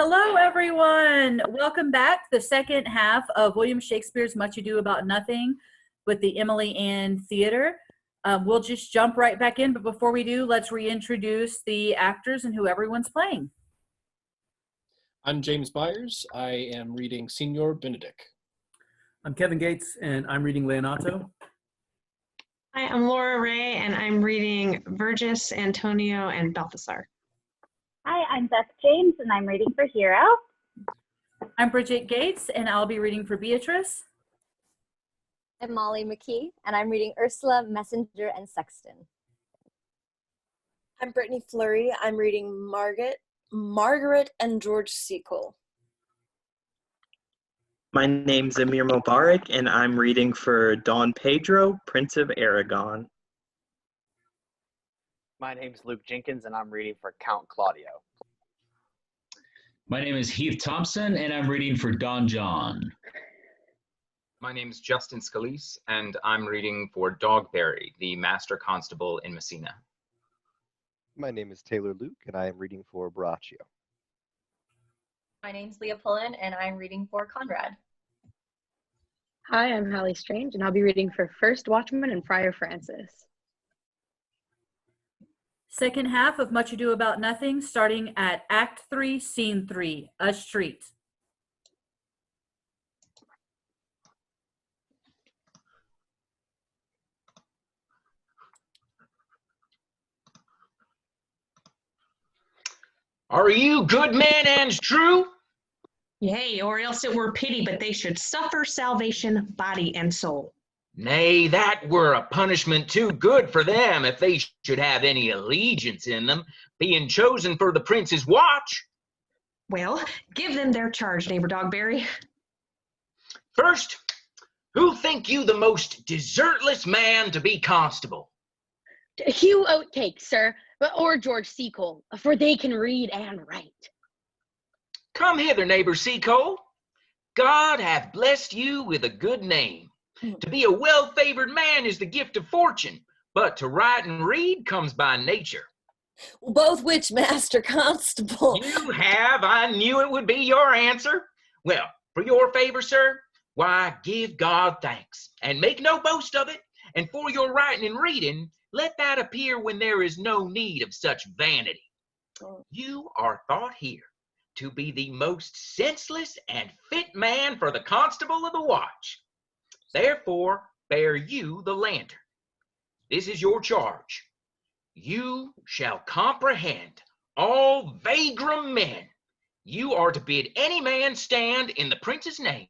Hello, everyone. Welcome back to the second half of William Shakespeare's Much Ado About Nothing with the EmilyAnn Theatre. We'll just jump right back in, but before we do, let's reintroduce the actors and who everyone's playing. I'm James Byers. I am reading Signor Benedict. I'm Kevin Gates, and I'm reading Leonato. Hi, I'm Laura Ray, and I'm reading Vergis, Antonio, and Balthasar. Hi, I'm Beth James, and I'm reading for Hero. I'm Bridget Gates, and I'll be reading for Beatrice. I'm Molly McKee, and I'm reading Ursula, Messenger, and Sexton. I'm Brittany Fleury. I'm reading Margaret and George Sequel. My name's Amir Mubarak, and I'm reading for Don Pedro, Prince of Aragon. My name's Luke Jenkins, and I'm reading for Count Claudio. My name is Heath Thompson, and I'm reading for Don John. My name is Justin Scalise, and I'm reading for Dogberry, the Master Constable in Messina. My name is Taylor Luke, and I am reading for Braccio. My name's Leah Pullen, and I'm reading for Conrad. Hi, I'm Hallie Strange, and I'll be reading for First Watchman and Friar Francis. Second half of Much Ado About Nothing, starting at Act 3, Scene 3, A Street. Are you good men and true? Yea, or else it were pity, but they should suffer salvation, body and soul. Nay, that were a punishment too good for them if they should have any allegiance in them, being chosen for the prince's watch. Well, give them their charge, neighbor Dogberry. First, who think you the most desertless man to be constable? Hugh Oatcake, sir, or George Sequel, for they can read and write. Come hither, neighbor Seacole. God hath blessed you with a good name. To be a well-favored man is the gift of fortune, but to write and read comes by nature. Both which, Master Constable? You have. I knew it would be your answer. Well, for your favor, sir, why, give God thanks, and make no boast of it. And for your writing and reading, let that appear when there is no need of such vanity. You are thought here to be the most senseless and fit man for the constable of the watch. Therefore, bear you the lantern. This is your charge. You shall comprehend all vagrom men. You are to bid any man stand in the prince's name.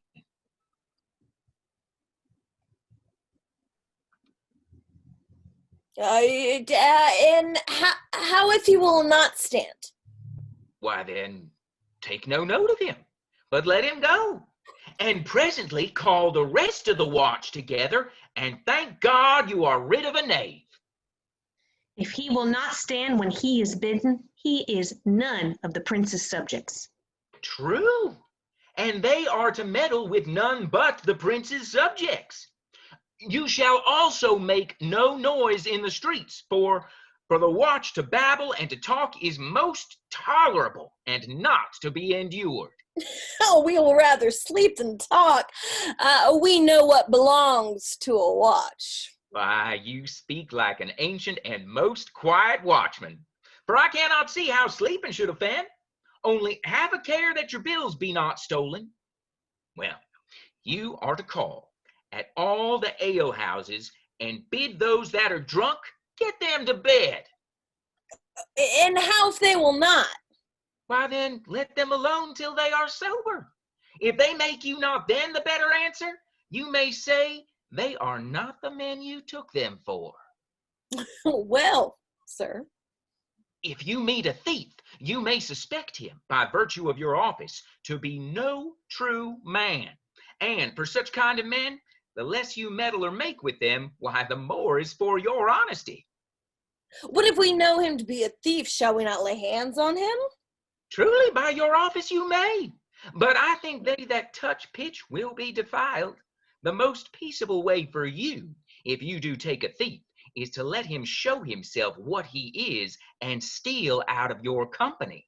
And how if he will not stand? Why then, take no note of him, but let him go. And presently call the rest of the watch together, and thank God you are rid of a knave. If he will not stand when he is bidden, he is none of the prince's subjects. True, and they are to meddle with none but the prince's subjects. You shall also make no noise in the streets, for the watch to babble and to talk is most tolerable and not to be endured. Oh, we will rather sleep than talk. We know what belongs to a watch. Why, you speak like an ancient and most quiet watchman. For I cannot see how sleeping should offend. Only have a care that your bills be not stolen. Well, you are to call at all the alehouses and bid those that are drunk get them to bed. And how if they will not? Why then, let them alone till they are sober. If they make you not then the better answer, you may say they are not the men you took them for. Well, sir. If you meet a thief, you may suspect him, by virtue of your office, to be no true man. And for such kind of men, the less you meddle or make with them, why, the more is for your honesty. What if we know him to be a thief? Shall we not lay hands on him? Truly, by your office you may. But I think they that touch pitch will be defiled. The most peaceable way for you, if you do take a thief, is to let him show himself what he is and steal out of your company.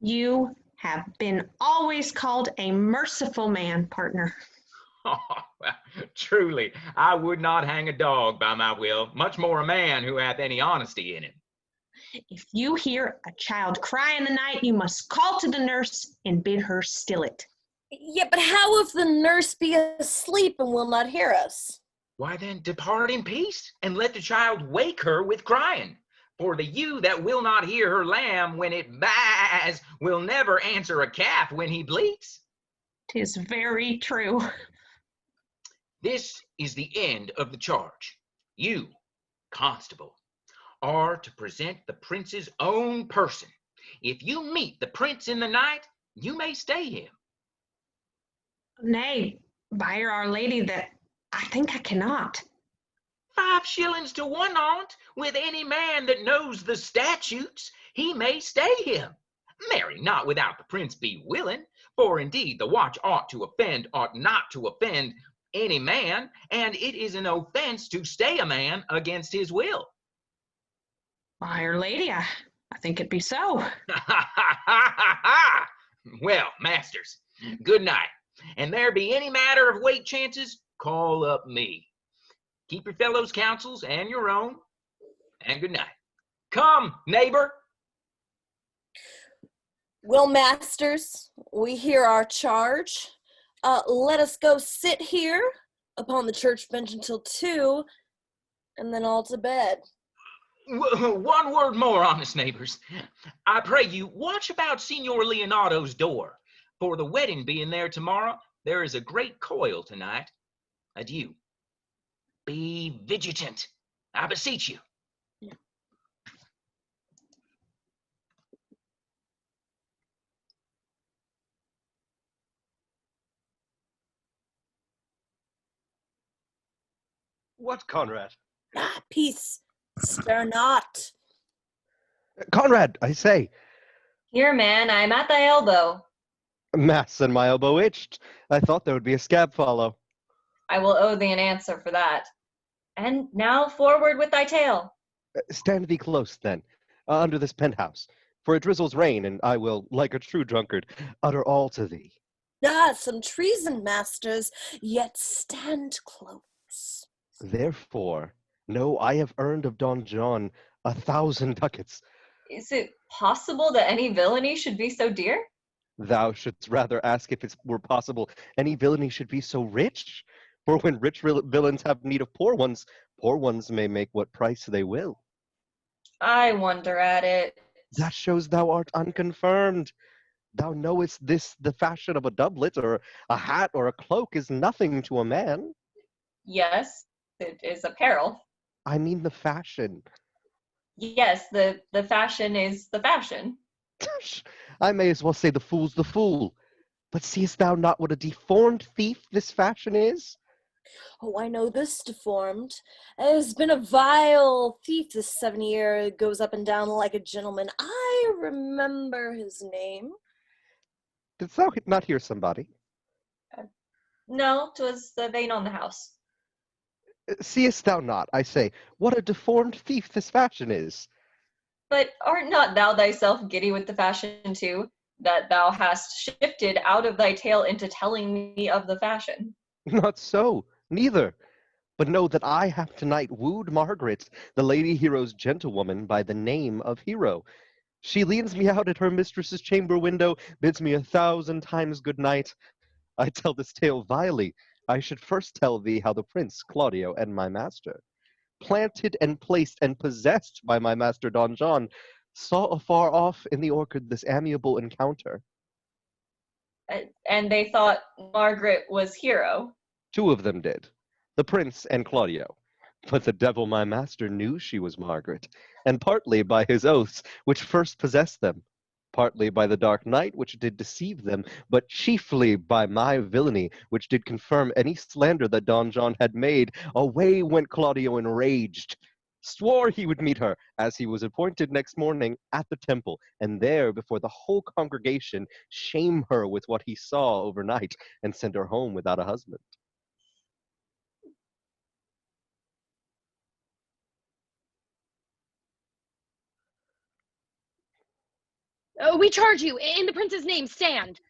You have been always called a merciful man, partner. Oh, well, truly, I would not hang a dog by my will, much more a man who hath any honesty in him. If you hear a child cry in the night, you must call to the nurse and bid her still it. Yeah, but how if the nurse be asleep and will not hear us? Why then depart in peace, and let the child wake her with crying. For the ewe that will not hear her lamb when it baas will never answer a calf when he bleats. 'Tis very true. This is the end of the charge. You, constable, are to present the prince's own person. If you meet the prince in the night, you may stay him. Nay, by Our Lady, that I think I cannot. 5 shillings to 1 on't, with any man that knows the statutes, he may stay him. Marry, not without the prince be willing, for indeed the watch ought not to offend any man, and it is an offense to stay a man against his will. By Our Lady, I think it be so. Well, masters, good night. And there be any matter of weight chances, call up me. Keep your fellows' counsels and your own, and good night. Come, neighbor. Well, masters, we hear our charge. Let us go sit here upon the church bench until 2, and then all to bed. One word more, honest neighbors. I pray you, watch about Signor Leonardo's door. For the wedding being there tomorrow, there is a great coil tonight. Adieu. Be vigilant, I beseech you. What, Conrad? Peace. Stir not. Conrad, I say. Here, man, I'm at thy elbow. Mass, and my elbow itched. I thought there would be a scab follow. I will owe thee an answer for that. And now forward with thy tale. Stand thee close, then, under this penthouse, for it drizzles rain, and I will, like a true drunkard, utter all to thee. Some treason, masters, yet stand close. Therefore, know I have earned of Don John 1,000 ducats. Is it possible that any villainy should be so dear? Thou shouldst rather ask if it were possible any villainy should be so rich. For when rich villains have need of poor ones may make what price they will. I wonder at it. That shows thou art unconfirmed. Thou knowest this, the fashion of a doublet, or a hat, or a cloak is nothing to a man. Yes, it is apparel. I mean the fashion. Yes, the fashion is the fashion. I may as well say the fool's the fool. But seest thou not what a deformed thief this fashion is? Oh, I know this deformed. Has been a vile thief this 7 year, goes up and down like a gentleman. I remember his name. Didst thou not hear somebody? No, 'twas the vein on the house. Seest thou not, I say, what a deformed thief this fashion is? But art not thou thyself giddy with the fashion too, that thou hast shifted out of thy tale into telling me of the fashion? Not so, neither. But know that I have tonight wooed Margaret, the lady hero's gentlewoman, by the name of Hero. She leans me out at her mistress's chamber window, bids me 1,000 times good night. I tell this tale vilely. I should first tell thee how the prince, Claudio, and my master, planted and placed and possessed by my master Don John, saw afar off in the orchard this amiable encounter. And they thought Margaret was Hero. 2 of them did, the prince and Claudio. But the devil my master knew she was Margaret, and partly by his oaths, which first possessed them, partly by the dark night, which did deceive them, but chiefly by my villainy, which did confirm any slander that Don John had made. Away went Claudio enraged, swore he would meet her, as he was appointed next morning, at the temple, and there, before the whole congregation, shame her with what he saw overnight, and send her home without a husband. We charge you, in the prince's name, stand.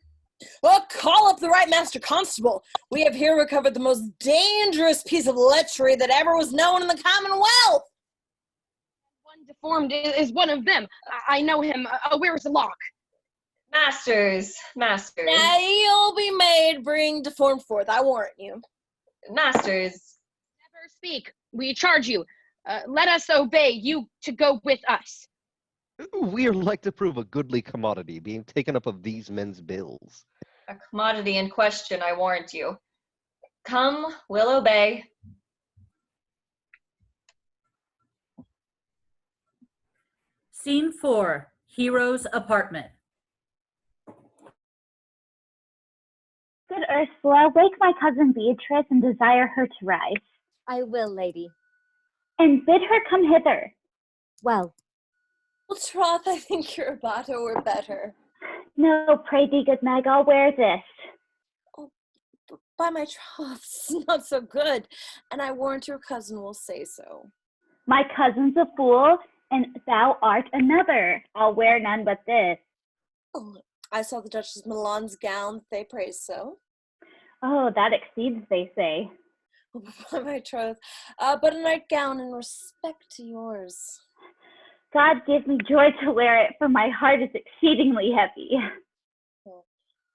Well, call up the right master constable. We have here recovered the most dangerous piece of lechery that ever was known in the Commonwealth. One deformed is one of them. I know him. Where's the lock? Masters. Now you'll be made bring deformed forth, I warrant you. Masters. Never speak. We charge you. Let us obey you to go with us. We are like to prove a goodly commodity being taken up of these men's bills. A commodity in question, I warrant you. Come, we'll obey. Scene 4, Hero's apartment. Good Ursula, wake my cousin Beatrice and desire her to rise. I will, lady. And bid her come hither. Well. Well, troth, I think your abato were better. No, pray thee, good Meg, I'll wear this. Oh, by my troth, it's not so good, and I warrant your cousin will say so. My cousin's a fool, and thou art another. I'll wear none but this. Oh, I saw the Duchess Milan's gown, they praise so. Oh, that exceeds, they say. By my troth, but a nightgown in respect to yours. God give me joy to wear it, for my heart is exceedingly heavy. Well,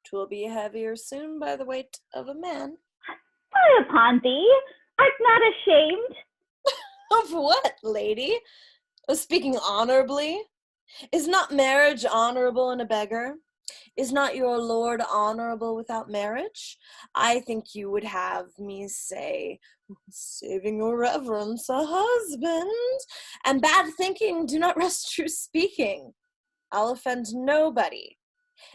'twill be heavier soon by the weight of a man. Fie upon thee! Art not ashamed? Of what, lady? Of speaking honorably? Is not marriage honorable in a beggar? Is not your lord honorable without marriage? I think you would have me say, saving your reverence, a husband. And bad thinking do not rest true speaking. I'll offend nobody.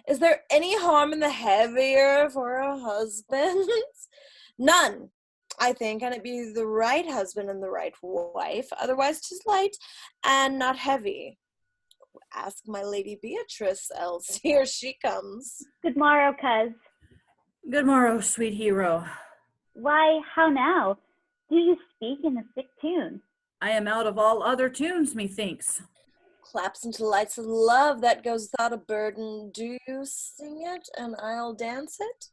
Is there any harm in the heavier for a husband? None, I think, and it be the right husband and the right wife, otherwise 'tis light and not heavy. Ask my lady Beatrice, else here she comes. Good morrow, coz. Good morrow, sweet hero. Why, how now? Do you speak in a sick tune? I am out of all other tunes, methinks. Claps into lights of love that goes without a burden. Do you sing it, and I'll dance it?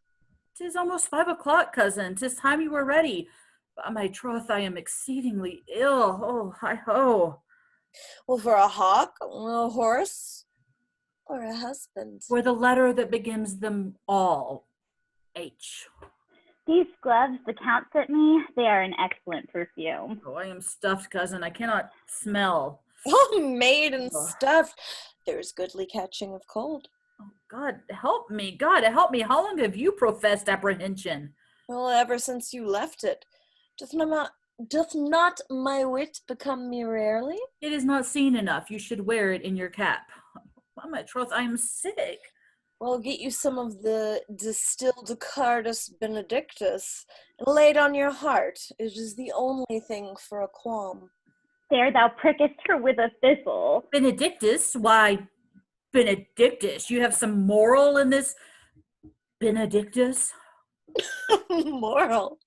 'Tis almost 5 o'clock, cousin. 'Tis time you were ready. By my troth, I am exceedingly ill. Oh, hi-ho. Well, for a hawk, a horse, or a husband? For the letter that begins them all. H. These gloves the Count sent me, they are an excellent perfume. Oh, I am stuffed, cousin. I cannot smell. Oh, made and stuffed. There's goodly catching of cold. Oh, God, help me. God, help me. How long have you professed apprehension? Well, ever since you left it. Doth not my wit become me rarely? It is not seen enough. You should wear it in your cap. By my troth, I am sick. Well, get you some of the distilled Cardus Benedictus and lay it on your heart. It is the only thing for a qualm. There thou prickest her with a thistle. Benedictus? Why, Benedictus, you have some moral in this Benedictus? Moral?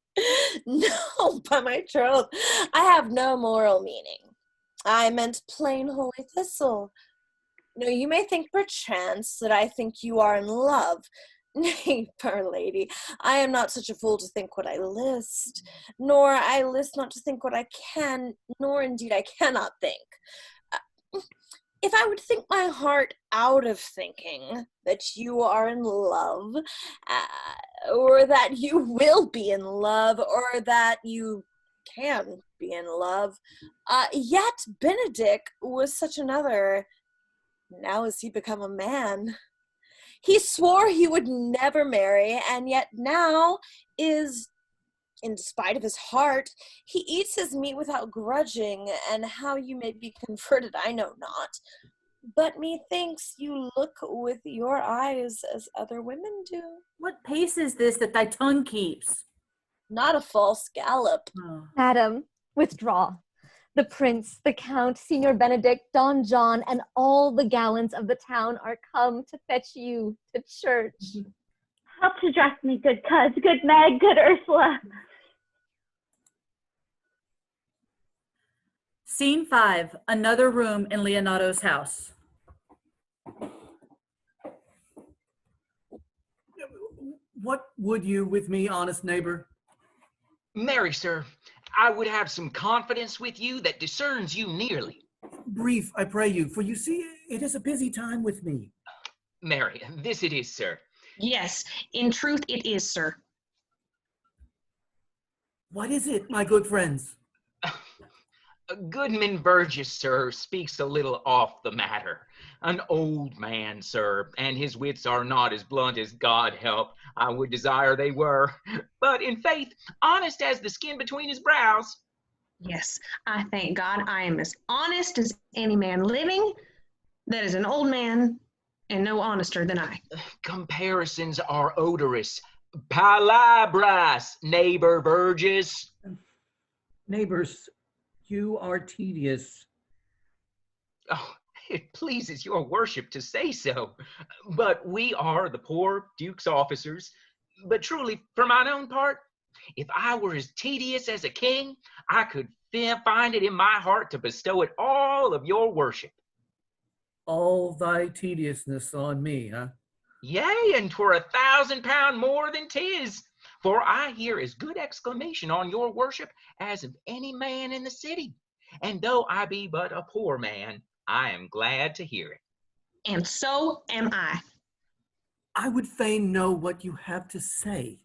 No, by my troth, I have no moral meaning. I meant plain holy thistle. No, you may think perchance that I think you are in love. Nay, poor lady, I am not such a fool to think what I list, nor I list not to think what I can, nor indeed I cannot think. If I would think my heart out of thinking that you are in love, or that you will be in love, or that you can be in love, yet Benedict was such another. Now is he become a man. He swore he would never marry, and yet now is, in spite of his heart, he eats his meat without grudging, and how you may be converted I know not. But methinks you look with your eyes as other women do. What pace is this that thy tongue keeps? Not a false gallop. Oh. Madam, withdraw. The prince, the count, Signor Benedict, Don John, and all the gallants of the town are come to fetch you to church. Help to dress me, good coz, good Meg, good Ursula. Scene 5, another room in Leonato's house. What would you with me, honest neighbor? Marry, sir, I would have some confidence with you that discerns you nearly. Brief, I pray you, for you see, it is a busy time with me. Marry, this it is, sir. Yes, in truth it is, sir. What is it, my good friends? Goodman Burgess, sir, speaks a little off the matter. An old man, sir, and his wits are not as blunt as God help I would desire they were, but in faith, honest as the skin between his brows. Yes, I thank God I am as honest as any man living. That is an old man, and no honester than I. Comparisons are odorous. Palabras, neighbor Burgess. Neighbors, you are tedious. Oh, it pleases your worship to say so, but we are the poor duke's officers. But truly, for mine own part, if I were as tedious as a king, I could find it in my heart to bestow it all of your worship. All thy tediousness on me, huh? Yea, and 'twere 1,000 pound more than 'tis, for I hear as good exclamation on your worship as of any man in the city. And though I be but a poor man, I am glad to hear it. And so am I. I would fain know what you have to say.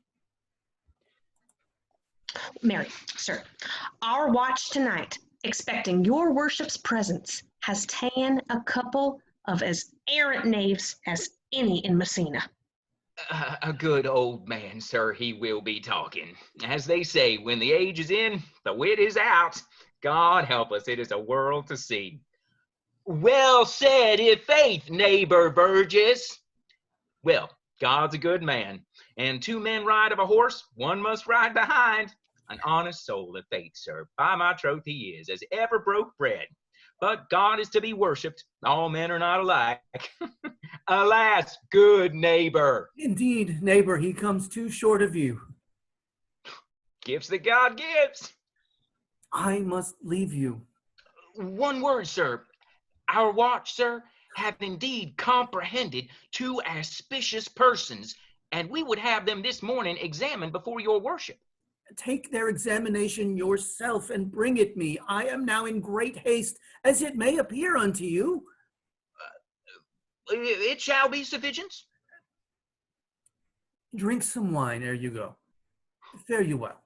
Mary, sir, our watch tonight, expecting your worship's presence, has ta'en a couple of as errant knaves as any in Messina. A good old man, sir, he will be talking. As they say, when the age is in, the wit is out. God help us, it is a world to see. Well said, i' faith, neighbor Burgess. Well, God's a good man, and 2 men ride of a horse, 1 must ride behind. An honest soul, i' faith, sir, by my troth he is, as ever broke bread. But God is to be worshipped. All men are not alike. Alas, good neighbor. Indeed, neighbor, he comes too short of you. Gifts that God gives. I must leave you. 1 word, sir. Our watch, sir, have indeed comprehended 2 auspicious persons, and we would have them this morning examined before your worship. Take their examination yourself and bring it me. I am now in great haste, as it may appear unto you. It shall be sufficient. Drink some wine ere you go. Fare you well.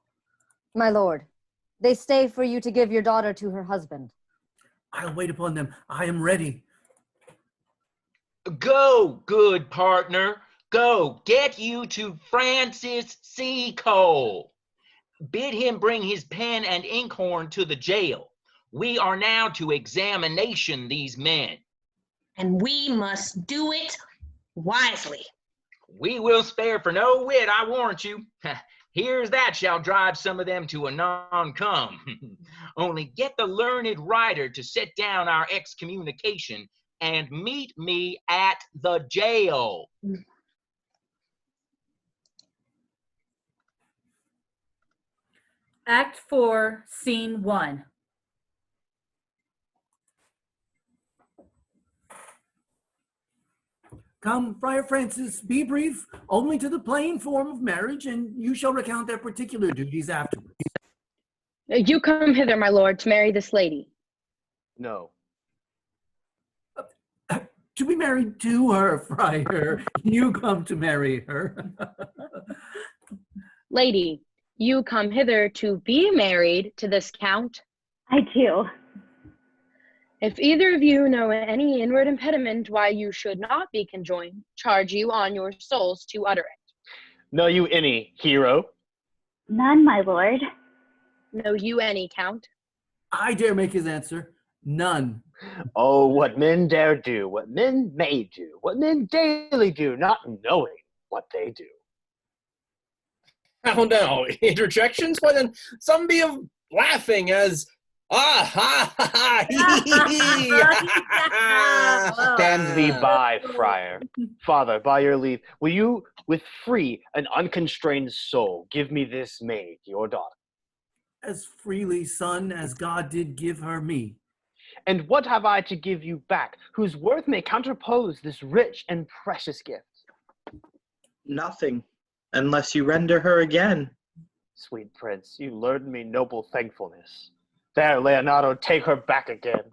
My lord, they stay for you to give your daughter to her husband. I'll wait upon them. I am ready. Go, good partner. Go, get you to Francis C. Cole. Bid him bring his pen and inkhorn to the jail. We are now to examination these men. And we must do it wisely. We will spare for no wit, I warrant you. Here's that shall drive some of them to a non-come. Only get the learned writer to set down our excommunication and meet me at the jail. Act 4, Scene 1. Come, Friar Francis, be brief, only to the plain form of marriage, and you shall recount their particular duties afterwards. You come hither, my lord, to marry this lady. No. To be married to her, Friar. You come to marry her. Lady, you come hither to be married to this count? I do. If either of you know any inward impediment why you should not be conjoined, charge you on your souls to utter it. Know you any, hero? None, my lord. Know you any, count? I dare make his answer. None. Oh, what men dare do, what men may do, what men daily do, not knowing what they do. How now, interjections? Why then, some be of laughing as, ah, ha, ha, ha, hee, hee. Stand thee by, friar. Father, by your leave, will you, with free and unconstrained soul, give me this maid, your daughter? As freely, son, as God did give her me. And what have I to give you back, whose worth may counterpose this rich and precious gift? Nothing. unless you render her again. Sweet prince, you learned me noble thankfulness. There, Leonardo, take her back again.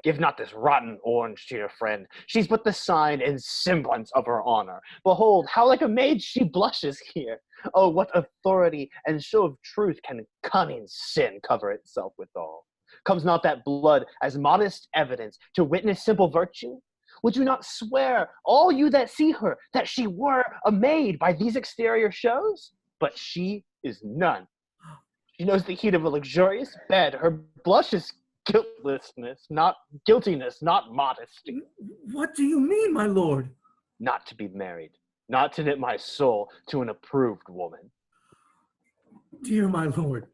Give not this rotten orange to your friend. She's but the sign and semblance of her honor. Behold, how like a maid she blushes here. Oh, what authority and show of truth can cunning sin cover itself withal? Comes not that blood as modest evidence to witness simple virtue? Would you not swear, all you that see her, that she were a maid by these exterior shows? But she is none. She knows the heat of a luxurious bed. Her blush is guiltiness, not modesty. What do you mean, my lord? Not to be married, not to knit my soul to an approved woman. Dear my lord,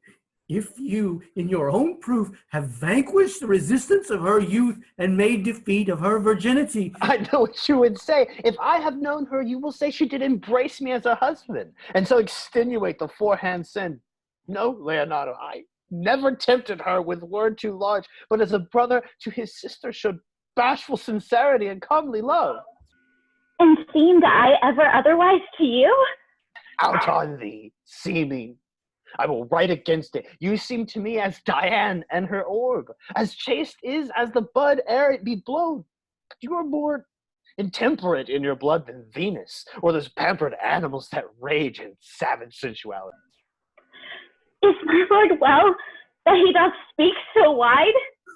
if you, in your own proof, have vanquished the resistance of her youth and made defeat of her virginity. I know what you would say. If I have known her, you will say she did embrace me as a husband, and so extenuate the forehand sin. No, Leonardo, I never tempted her with word too large, but as a brother to his sister showed bashful sincerity and comely love. And seemed I ever otherwise to you? Out on thee, seeming. I will write against it. You seem to me as Diane and her orb, as chaste is as the bud ere it be blown. You are more intemperate in your blood than Venus, or those pampered animals that rage in savage sensuality. Is my lord well, that he doth speak so wide?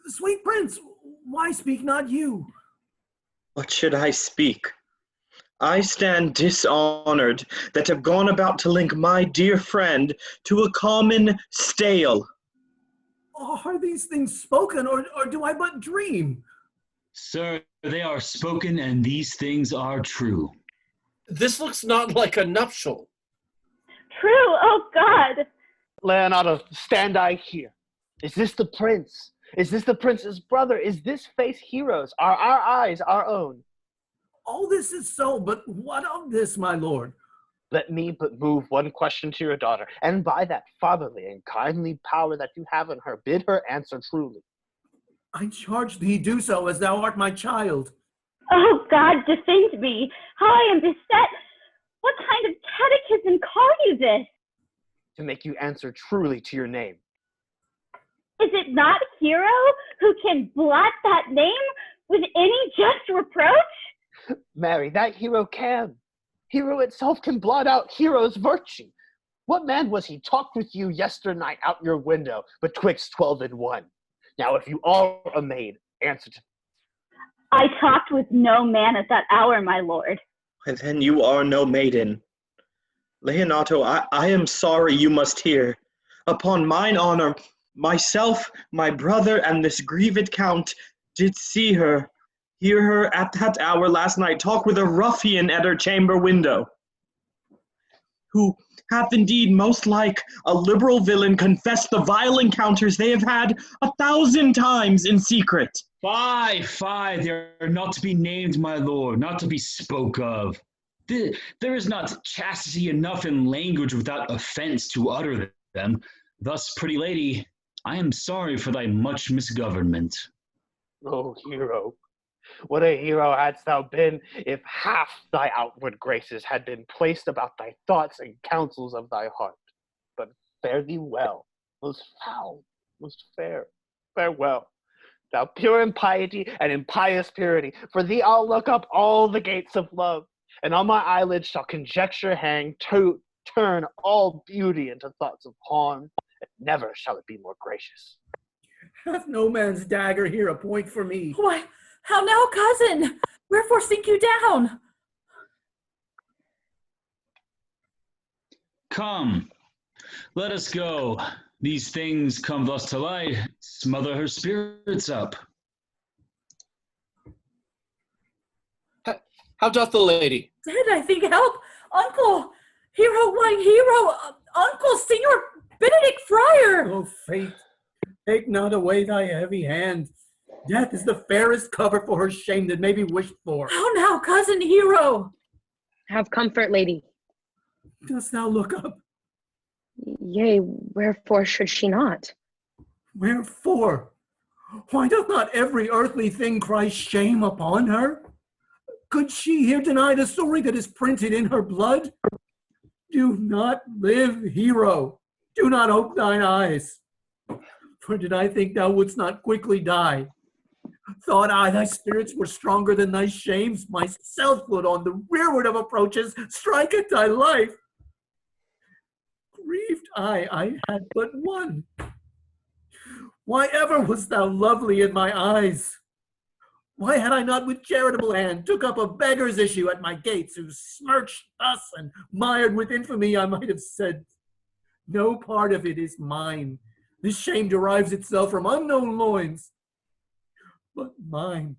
Sweet prince, why speak not you? What should I speak? I stand dishonored that have gone about to link my dear friend to a common stale. Are these things spoken, or do I but dream? Sir, they are spoken, and these things are true. This looks not like a nuptial. True, oh God. Leonardo, stand I here. Is this the prince? Is this the prince's brother? Is this face Hero's? Are our eyes our own? All this is so, but what of this, my lord? Let me but move one question to your daughter, and by that fatherly and kindly power that you have in her, bid her answer truly. I charge thee do so, as thou art my child. Oh God, defend me. How I am beset. What kind of catechism call you this? To make you answer truly to your name. Is it not Hero who can blot that name with any just reproach? Mary, that Hero can. Hero itself can blot out Hero's virtue. What man was he talked with you yesternight out your window betwixt 12 and 1? Now, if you are a maid, answer to. I talked with no man at that hour, my lord. And then you are no maiden. Leonato, I am sorry you must hear. Upon mine honor, myself, my brother, and this grieved count did see her, hear her at that hour last night talk with a ruffian at her chamber window, who hath indeed most like a liberal villain confessed the vile encounters they have had 1,000 times in secret. Fie, they are not to be named, my lord, not to be spoke of. There is not chastity enough in language without offense to utter them. Thus, pretty lady, I am sorry for thy much misgovernment. Oh, Hero, what a hero hadst thou been if half thy outward graces had been placed about thy thoughts and counsels of thy heart. But fare thee well, most foul, most fair, farewell. Thou pure in piety and in pious purity, for thee I'll look up all the gates of love, and on my eyelids shall conjecture hang to turn all beauty into thoughts of harm, and never shall it be more gracious. Hath no man's dagger here a point for me? Why, how now, cousin? Wherefore sink you down? Come, let us go. These things come thus to light, smother her spirits up. How doth the lady? Dead, I think. Help! Uncle! Hero, my hero! Uncle, Signor Benedict Friar! Oh, fate, take not away thy heavy hand. Death is the fairest cover for her shame that may be wished for. How now, cousin Hero? Have comfort, lady. Dost thou look up? Yea, wherefore should she not? Wherefore? Why doth not every earthly thing cry shame upon her? Could she here deny the story that is printed in her blood? Do not live, hero. Do not ope thine eyes. For did I think thou wouldst not quickly die? Thought I thy spirits were stronger than thy shames, myself would on the rearward of approaches strike at thy life. Grieved I had but one. Why ever wast thou lovely in my eyes? Why had I not with charitable hand took up a beggar's issue at my gates, who smirched thus and mired with infamy, I might have said, no part of it is mine. This shame derives itself from unknown loins. But mine,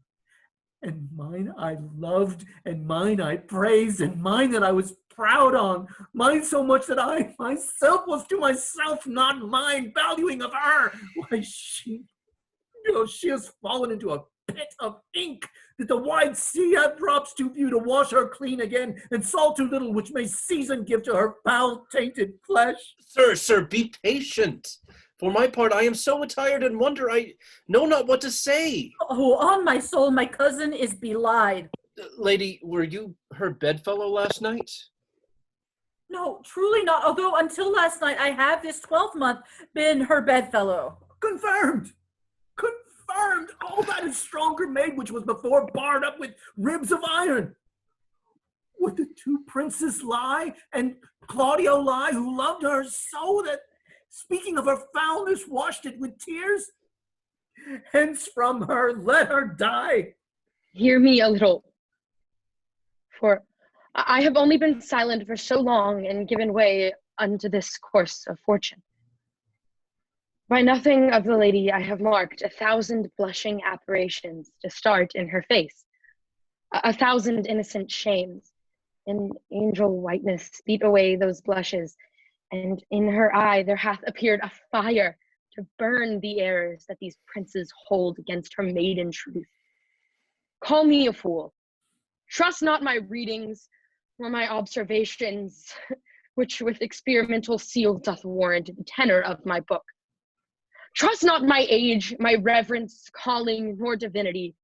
and mine I loved, and mine I praised, and mine that I was proud on, mine so much that I myself was to myself not mine, valuing of her. Why, she has fallen into a pit of ink, that the wide sea hath drops too few to wash her clean again, and salt too little, which may season give to her foul tainted flesh. Sir, be patient. For my part, I am so attired and wonder I know not what to say. Oh, on my soul, my cousin is belied. Lady, were you her bedfellow last night? No, truly not, although until last night I have this 12th month been her bedfellow. Confirmed! Confirmed! All that is stronger made, which was before barred up with ribs of iron. Would the two princes lie, and Claudio lie, who loved her so that, speaking of her foulness, washed it with tears? Hence from her, let her die. Hear me a little, for I have only been silent for so long and given way unto this course of fortune. By nothing of the lady I have marked 1,000 blushing apparitions to start in her face, 1,000 innocent shames. In angel whiteness beat away those blushes, and in her eye there hath appeared a fire to burn the errors that these princes hold against her maiden truth. Call me a fool. Trust not my readings, nor my observations, which with experimental seal doth warrant the tenor of my book. Trust not my age, my reverence, calling, nor divinity,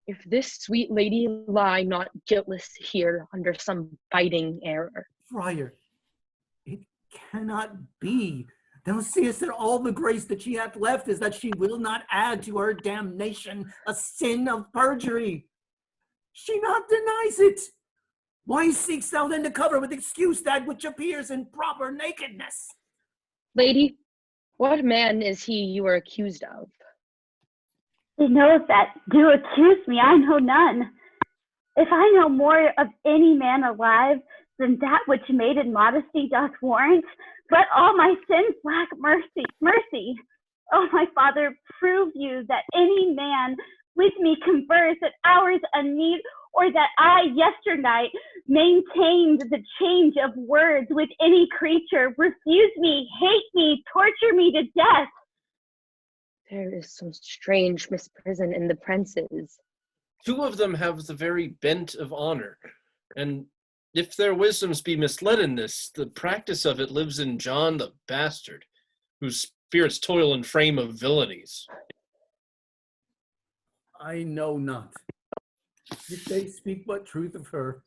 if this sweet lady lie not guiltless here under some biting error. Friar, it cannot be. Thou seest that all the grace that she hath left is that she will not add to her damnation a sin of perjury. She not denies it. Why seekst thou then to cover with excuse that which appears in proper nakedness? Lady, what man is he you are accused of? They know that do accuse me, I know none. If I know more of any man alive than that which maiden modesty doth warrant, but all my sins lack mercy. Oh, my father, prove you that any man with me converse at hours unmeet, or that I yesternight maintained the change of words with any creature, refuse me, hate me, torture me to death. There is some strange misprison in the princes. Two of them have the very bent of honor, and if their wisdoms be misled in this, the practice of it lives in John the bastard, whose spirits toil in frame of villainies. I know not. If they speak but truth of her,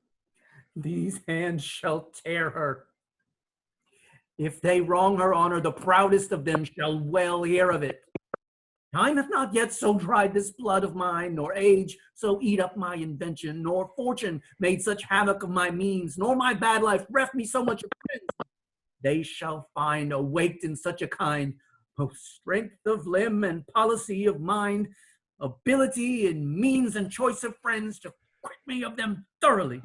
these hands shall tear her. If they wrong her honor, the proudest of them shall well hear of it. Time hath not yet so dried this blood of mine, nor age so eat up my invention, nor fortune made such havoc of my means, nor my bad life reft me so much of friends. They shall find awaked in such a kind, both strength of limb and policy of mind, ability and means and choice of friends, to quit me of them thoroughly.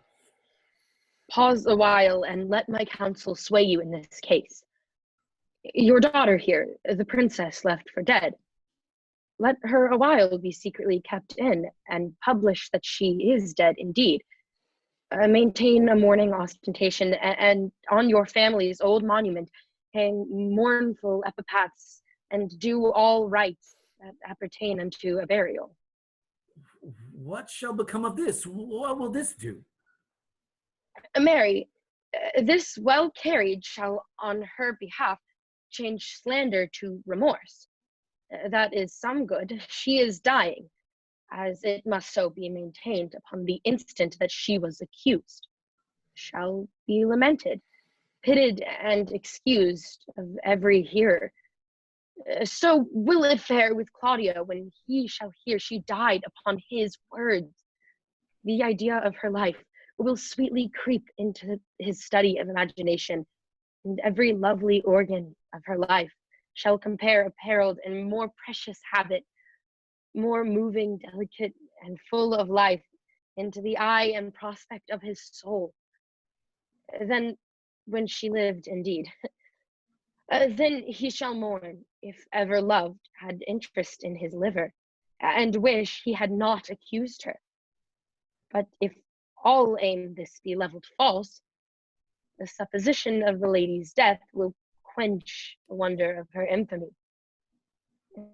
Pause a while and let my counsel sway you in this case. Your daughter here, the princess left for dead, let her a while be secretly kept in, and publish that she is dead indeed. Maintain a mourning ostentation, and on your family's old monument hang mournful epitaphs, and do all rites that appertain unto a burial. What shall become of this? What will this do? Mary, this well carried shall on her behalf change slander to remorse. That is some good. She is dying, as it must so be maintained upon the instant that she was accused. Shall be lamented. pitied and excused of every hearer. So will it fare with Claudio when he shall hear she died upon his words. The idea of her life will sweetly creep into his study of imagination, and every lovely organ of her life shall compare apparelled in more precious habit, more moving, delicate, and full of life, into the eye and prospect of his soul, than when she lived indeed. Then he shall mourn, if ever loved had interest in his liver, and wish he had not accused her. But if all aim this be levelled false, the supposition of the lady's death will quench the wonder of her infamy.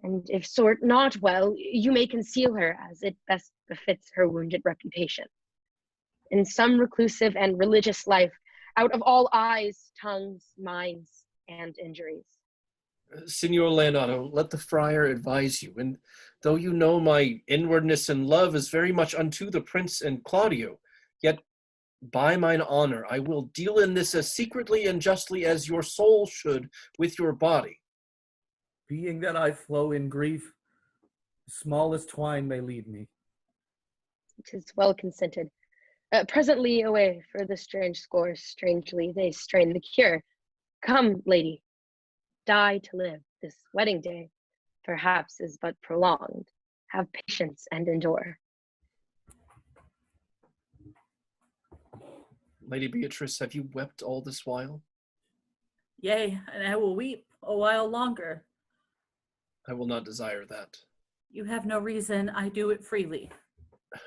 And if sort not well, you may conceal her as it best befits her wounded reputation. In some reclusive and religious life, out of all eyes, tongues, minds, and injuries. Signor Leonato, let the friar advise you, and though you know my inwardness and love is very much unto the prince and Claudio, yet by mine honor I will deal in this as secretly and justly as your soul should with your body. Being that I flow in grief, the smallest twine may lead me. It is well consented. Presently away for the strange scores, strangely they strain the cure. Come, lady, die to live. This wedding day perhaps is but prolonged. Have patience and endure. Lady Beatrice, have you wept all this while? Yea, and I will weep a while longer. I will not desire that. You have no reason, I do it freely.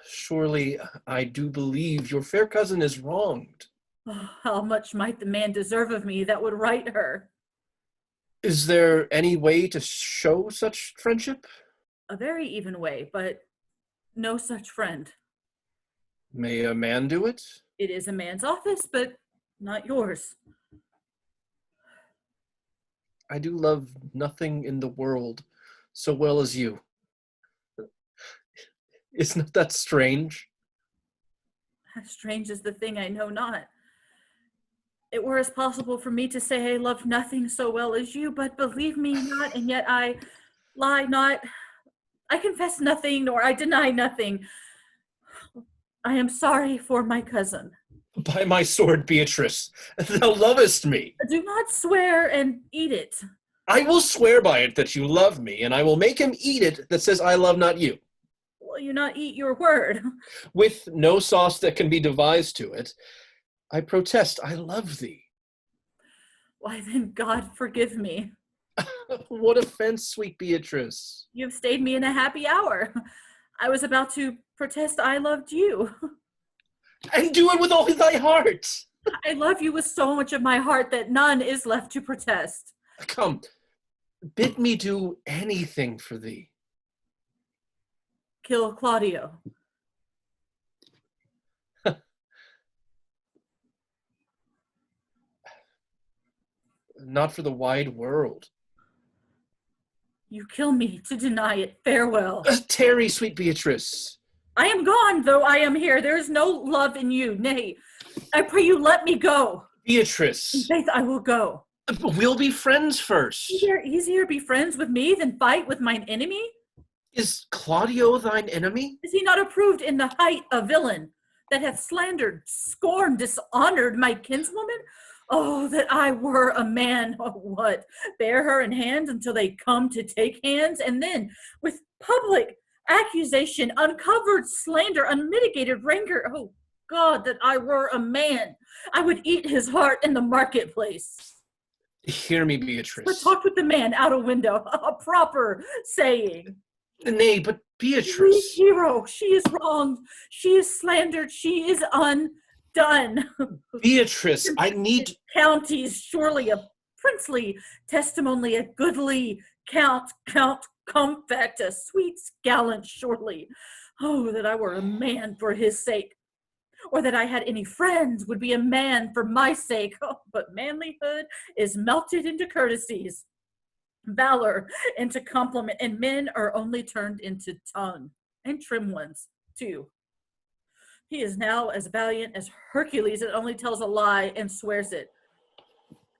Surely I do believe your fair cousin is wronged. Oh, how much might the man deserve of me that would right her? Is there any way to show such friendship? A very even way, but no such friend. May a man do it? It is a man's office, but not yours. I do love nothing in the world so well as you. Isn't that strange? Strange is the thing I know not. It were as possible for me to say I love nothing so well as you, but believe me not, and yet I lie not. I confess nothing, nor I deny nothing. I am sorry for my cousin. By my sword, Beatrice, thou lovest me. Do not swear and eat it. I will swear by it that you love me, and I will make him eat it that says I love not you. Will you not eat your word? With no sauce that can be devised to it, I protest I love thee. Why then, God forgive me. What offense, sweet Beatrice. You have stayed me in a happy hour. I was about to protest I loved you. And do it with all thy heart. I love you with so much of my heart that none is left to protest. Come, bid me do anything for thee. Kill Claudio. Not for the wide world. You kill me to deny it. Farewell. Tarry, sweet Beatrice. I am gone, though I am here. There is no love in you. Nay, I pray you let me go. Beatrice. In faith, I will go. We'll be friends first. Easier be friends with me than fight with mine enemy? Is Claudio thine enemy? Is he not approved in the height a villain that hath slandered, scorned, dishonored my kinswoman? Oh, that I were a man. Oh, what? Bear her in hand until they come to take hands, and then with public accusation, uncovered slander, unmitigated rancor. Oh, God, that I were a man. I would eat his heart in the marketplace. Hear me, Beatrice. But talked with the man out a window, a proper saying. Nay, but Beatrice. Sweet hero, she is wronged. She is slandered. She is undone. Beatrice, I need... Counties, surely a princely testimony, a goodly count, comfect, a sweet gallant, surely. Oh, that I were a man for his sake. Or that I had any friends would be a man for my sake. Oh, but manlyhood is melted into courtesies, valor into compliment, and men are only turned into tongue, and trim ones, too. He is now as valiant as Hercules and only tells a lie and swears it.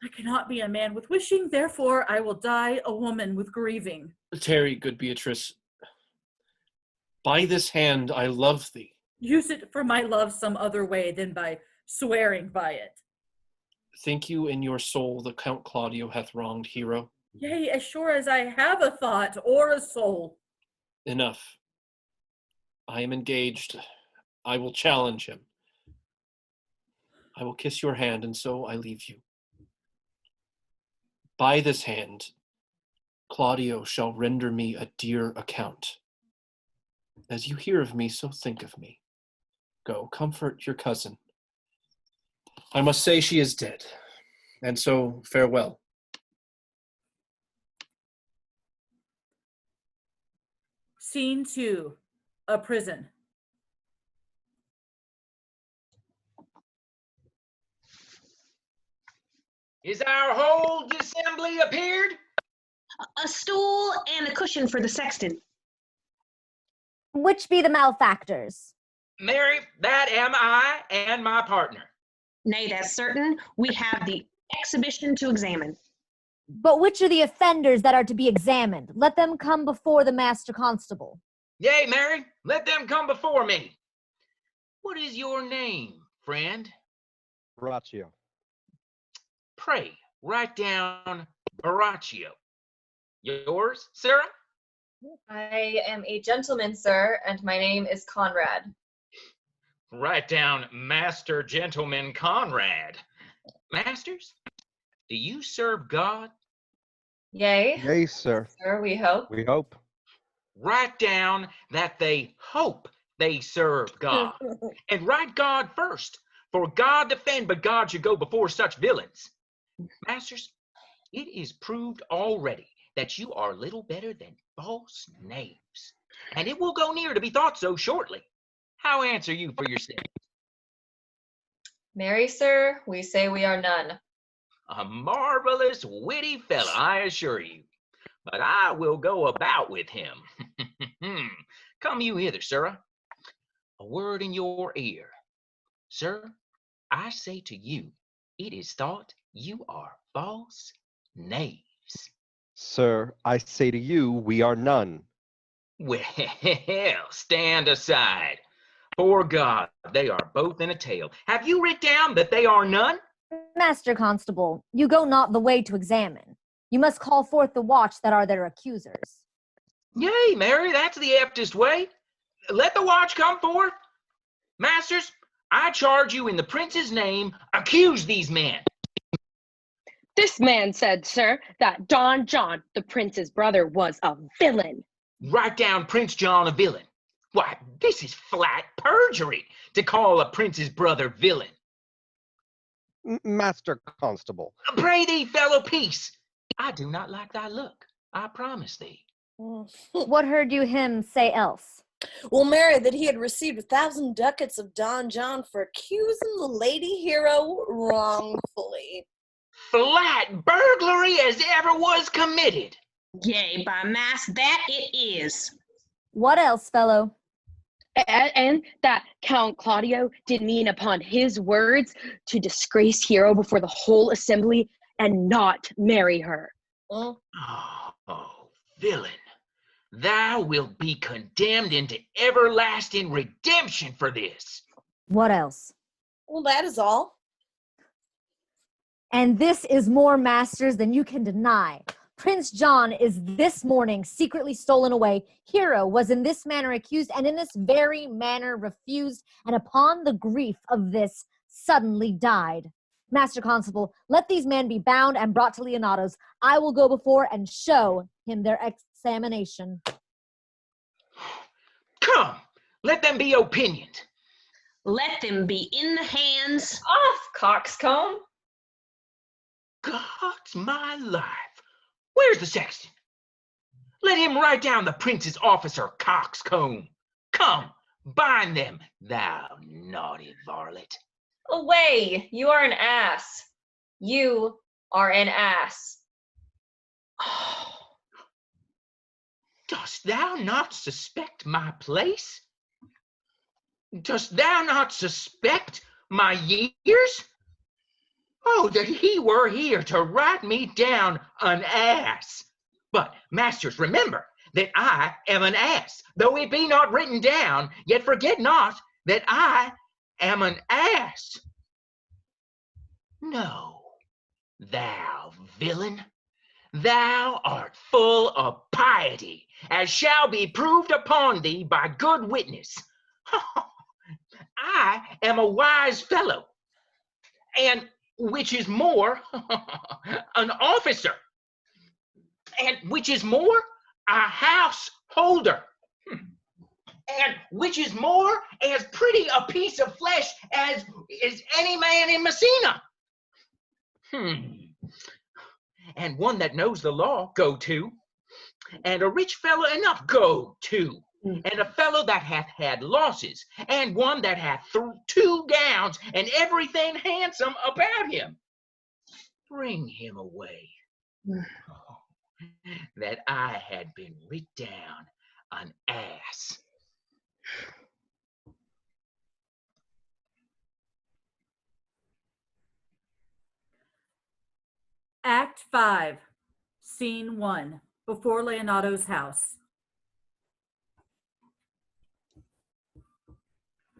I cannot be a man with wishing, therefore I will die a woman with grieving. Tarry, good Beatrice. By this hand I love thee. Use it for my love some other way than by swearing by it. Think you in your soul the Count Claudio hath wronged Hero? Yea, as sure as I have a thought or a soul. Enough. I am engaged. I will challenge him. I will kiss your hand, and so I leave you. By this hand, Claudio shall render me a dear account. As you hear of me, so think of me. Go, comfort your cousin. I must say she is dead, and so farewell. Scene 2, a prison. Is our whole assembly appeared? A stool and a cushion for the sexton. Which be the malefactors? Mary, that am I and my partner. Nay, that's certain. We have the exhibition to examine. But which are the offenders that are to be examined? Let them come before the master constable. Yea, Mary, let them come before me. What is your name, friend? Braccio. Pray, write down Baraccio. Yours, Sarah? I am a gentleman, sir, and my name is Conrad. Write down Master Gentleman Conrad. Masters, do you serve God? Yea. Yea, sir. Sir, we hope. We hope. Write down that they hope they serve God. And write God first. For God defend, but God should go before such villains. Masters, it is proved already that you are little better than false knaves. And it will go near to be thought so shortly. How answer you for yourself? Marry, sir, we say we are none. A marvelous, witty fellow, I assure you. But I will go about with him. Come you hither, sirrah. A word in your ear. Sir, I say to you, it is thought you are false knaves. Sir, I say to you, we are none. Well, stand aside. For God, they are both in a tale. Have you writ down that they are none? Master Constable, you go not the way to examine. You must call forth the watch that are their accusers. Yea, Mary, that's the aptest way. Let the watch come forth. Masters, I charge you in the prince's name, accuse these men. This man said, sir, that Don John, the prince's brother, was a villain. Write down Prince John a villain. Why, this is flat perjury to call a prince's brother villain. Master Constable. Pray thee, fellow, peace. I do not like thy look, I promise thee. What heard you him say else? Well, Mary, that he had received 1,000 ducats of Don John for accusing the lady hero wrongfully. Flat burglary as ever was committed. Yea, by mass, that it is. What else, fellow? And that Count Claudio did mean upon his words to disgrace Hero before the whole assembly and not marry her. Oh, villain, thou wilt be condemned into everlasting redemption for this. What else? Well, that is all. And this is more, masters, than you can deny. Prince John is this morning secretly stolen away. Hero was in this manner accused, and in this very manner refused, and upon the grief of this suddenly died. Master Constable, let these men be bound and brought to Leonato's. I will go before and show him their examination. Come, let them be opinioned. Let them be in the hands. Off, coxcomb. God's my life. Where's the sexton? Let him write down the prince's officer coxcomb. Come, bind them, thou naughty varlet. Away, you are an ass. You are an ass. Oh, dost thou not suspect my place? Dost thou not suspect my years? Oh, that he were here to write me down an ass. But, masters, remember that I am an ass. Though it be not written down, yet forget not that I am an ass. No, thou villain, thou art full of piety, as shall be proved upon thee by good witness. I am a wise fellow, and which is more, an officer, and which is more, a householder, and which is more, as pretty a piece of flesh as is any man in Messina. And one that knows the law, go to, and a rich fellow enough, go to, and a fellow that hath had losses, and one that hath 2 gowns, and everything handsome about him. Bring him away. That I had been writ down an ass. Act 5, Scene 1, before Leonato's house.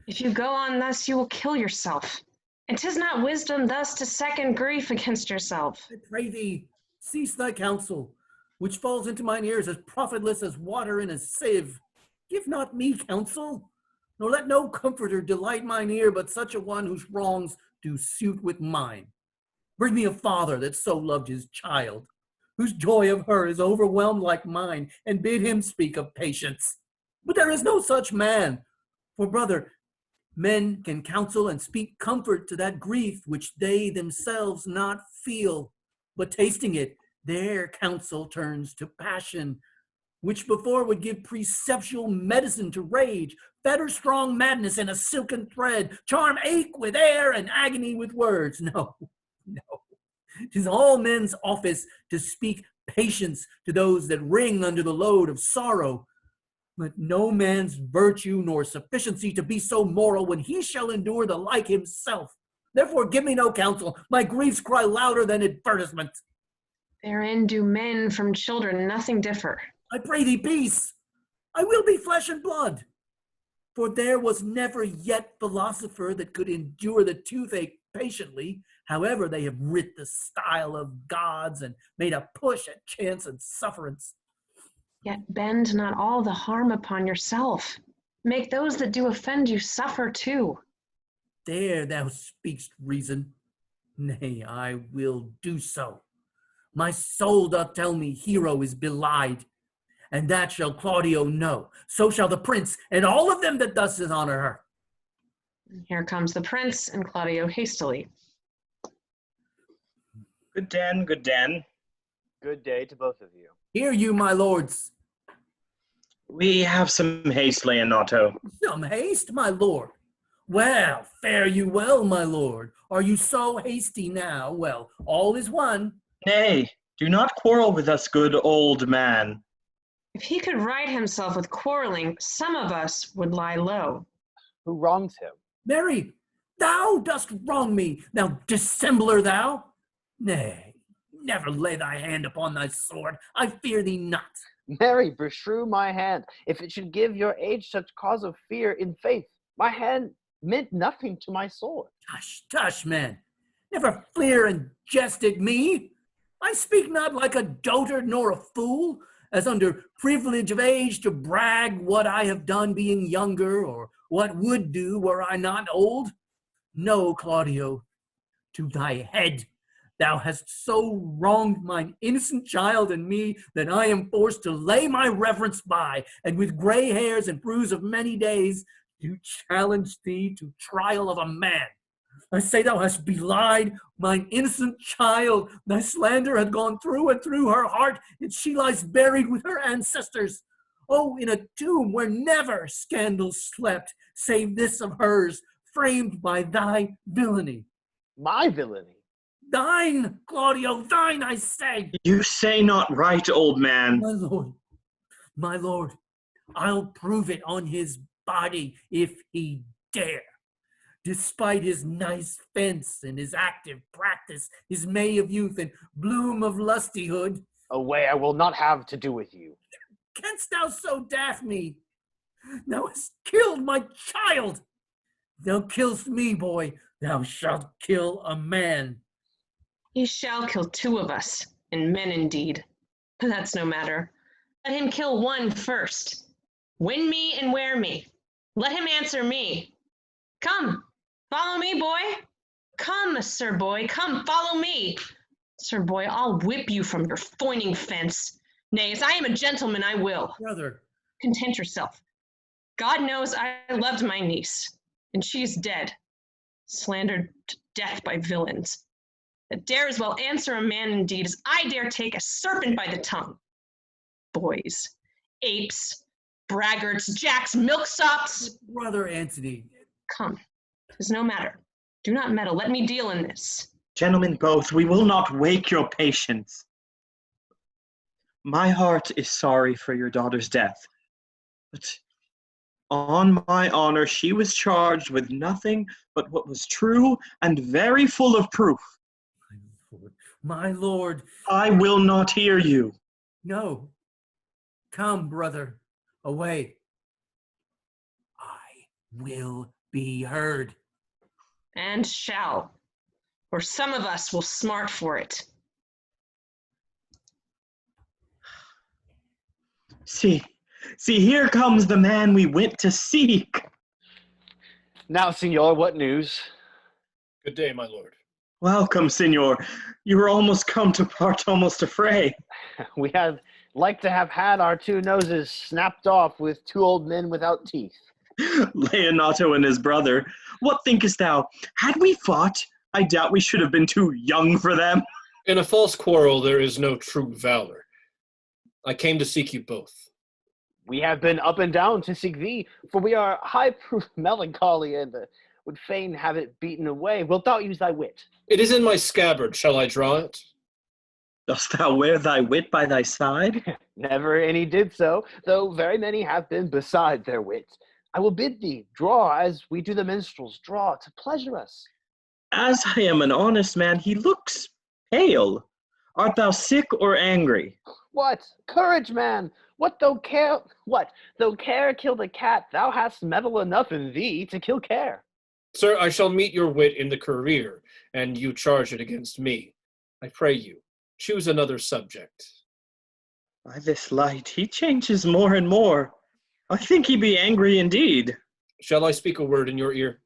If you go on thus, you will kill yourself. And 'tis not wisdom thus to second grief against yourself. I pray thee, cease thy counsel, which falls into mine ears as profitless as water in a sieve. Give not me counsel, nor let no comforter delight mine ear, but such a one whose wrongs do suit with mine. Bring me a father that so loved his child, whose joy of her is overwhelmed like mine, and bid him speak of patience. But there is no such man. For, brother, men can counsel and speak comfort to that grief which they themselves not feel, but tasting it, their counsel turns to passion, which before would give preceptual medicine to rage, fetter strong madness in a silken thread, charm ache with air and agony with words. No, 'tis all men's office to speak patience to those that wring under the load of sorrow, but no man's virtue nor sufficiency to be so moral when he shall endure the like himself. Therefore give me no counsel, my griefs cry louder than advertisement. Therein do men from children nothing differ. I pray thee peace, I will be flesh and blood. For there was never yet philosopher that could endure the toothache patiently, however they have writ the style of gods and made a push at chance and sufferance. Yet bend not all the harm upon yourself. Make those that do offend you suffer too. There thou speakst reason. Nay, I will do so. My soul doth tell me Hero is belied, and that shall Claudio know. So shall the prince and all of them that thus dishonor her. Here comes the prince and Claudio hastily. Good den, good den. Good day to both of you. Hear you, my lords. We have some haste, Leonato. Some haste, my lord. Well, fare you well, my lord. Are you so hasty now? Well, all is one. Nay, do not quarrel with us, good old man. If he could right himself with quarreling, some of us would lie low. Who wrongs him? Mary, thou dost wrong me, thou dissembler thou. Nay, never lay thy hand upon thy sword. I fear thee not. Mary, beshrew my hand, if it should give your age such cause of fear in faith. My hand meant nothing to my sword. Tush, tush, man. Never fleer and jest at me. I speak not like a dotard nor a fool, as under privilege of age to brag what I have done being younger, or what would do were I not old. No, Claudio, to thy head. Thou hast so wronged mine innocent child and me that I am forced to lay my reverence by, and with gray hairs and bruise of many days, to challenge thee to trial of a man. I say thou hast belied mine innocent child. Thy slander hath gone through and through her heart, and she lies buried with her ancestors. Oh, in a tomb where never scandal slept, save this of hers, framed by thy villainy. My villainy? Thine, Claudio, thine, I say. You say not right, old man. My lord, I'll prove it on his body if he dare. despite his nice fence and his active practice, his May of youth and bloom of lustihood. Away, I will not have to do with you. Canst thou so daff me? Thou hast killed my child. Thou killst me, boy. Thou shalt kill a man. He shall kill two of us, and men indeed. But that's no matter. Let him kill one first. Win me and wear me. Let him answer me. Come, follow me, boy. Come, Sir Boy, come, follow me. Sir Boy, I'll whip you from your foining fence. Nay, as I am a gentleman, I will. Brother. Content yourself. God knows I loved my niece, and she is dead, slandered to death by villains, that dare as well answer a man indeed as I dare take a serpent by the tongue. Boys, apes, braggarts, jacks, milksops. Brother Antony. Come, 'tis no matter. Do not meddle. Let me deal in this. Gentlemen both, we will not wake your patience. My heart is sorry for your daughter's death, but on my honor, she was charged with nothing but what was true and very full of proof. My lord. I will not hear you. No. Come, brother, away. I will be heard. And shall, or some of us will smart for it. See, here comes the man we went to seek. Now, Signor, what news? Good day, my lord. Welcome, Signor. You were almost come to part almost a fray. We had like to have had our two noses snapped off with two old men without teeth. Leonato and his brother, what thinkest thou? Had we fought, I doubt we should have been too young for them. In a false quarrel, there is no true valor. I came to seek you both. We have been up and down to seek thee, for we are high proof melancholy and would fain have it beaten away. Wilt thou use thy wit? It is in my scabbard. Shall I draw it? Dost thou wear thy wit by thy side? Never any did so, though very many have been beside their wit. I will bid thee draw as we do the minstrels, draw to pleasure us. As I am an honest man, he looks pale. Art thou sick or angry? What? Courage, man! What though care kill the cat, thou hast mettle enough in thee to kill care. Sir, I shall meet your wit in the career, and you charge it against me. I pray you, choose another subject. By this light, he changes more and more. I think he be angry indeed. Shall I speak a word in your ear?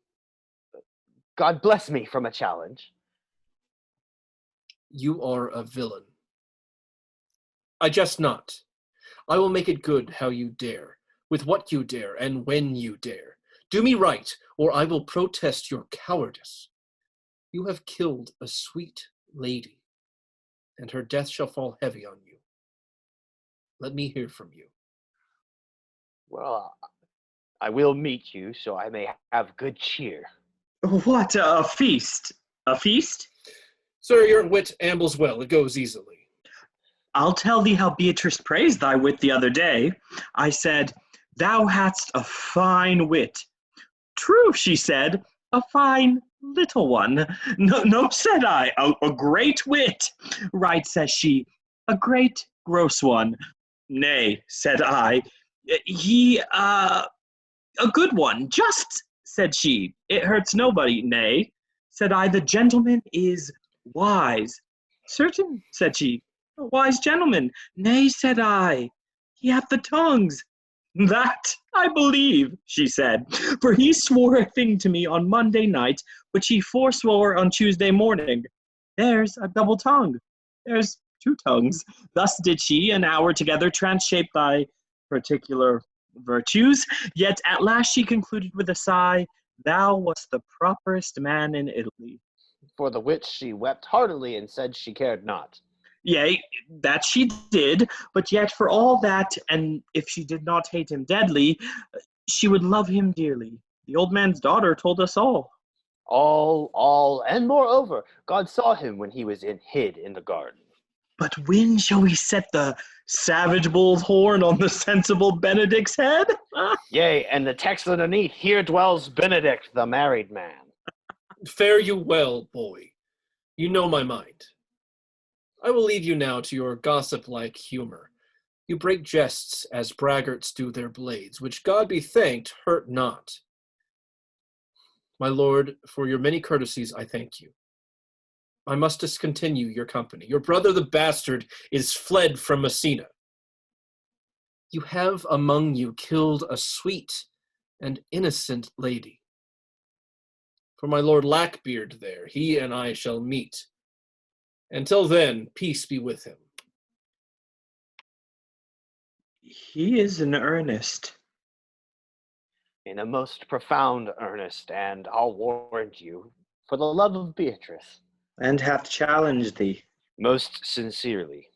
God bless me from a challenge. You are a villain. I jest not. I will make it good how you dare, with what you dare, and when you dare. Do me right, or I will protest your cowardice. You have killed a sweet lady, and her death shall fall heavy on you. Let me hear from you. Well, I will meet you, so I may have good cheer. What, a feast? A feast? Sir, your wit ambles well. It goes easily. I'll tell thee how Beatrice praised thy wit the other day. I said, thou hadst a fine wit. True, she said, a fine little one. No, said I, a great wit. Right, says she, a great gross one. Nay, said I, a good one, just, said she. It hurts nobody. Nay, said I, the gentleman is wise. Certain, said she, a wise gentleman. Nay, said I, he hath the tongues. That I believe, she said, for he swore a thing to me on Monday night, which he forswore on Tuesday morning. There's a double tongue. There's two tongues. Thus did she an hour together transshape thy particular virtues, yet at last she concluded with a sigh, thou wast the properest man in Italy. For the which she wept heartily and said she cared not. Yea, that she did, but yet for all that, and if she did not hate him deadly, she would love him dearly. The old man's daughter told us all. All, and moreover, God saw him when he was hid in the garden. But when shall we set the savage bull's horn on the sensible Benedict's head? Yea, and the text underneath, here dwells Benedict, the married man. Fare you well, boy. You know my mind. I will leave you now to your gossip-like humor. You break jests as braggarts do their blades, which, God be thanked, hurt not. My lord, for your many courtesies I thank you. I must discontinue your company. Your brother the bastard is fled from Messina. You have among you killed a sweet and innocent lady. For my lord Lackbeard there, he and I shall meet. Until then, peace be with him. He is in earnest. In a most profound earnest, and I'll warrant you, for the love of Beatrice. And hath challenged thee. Most sincerely.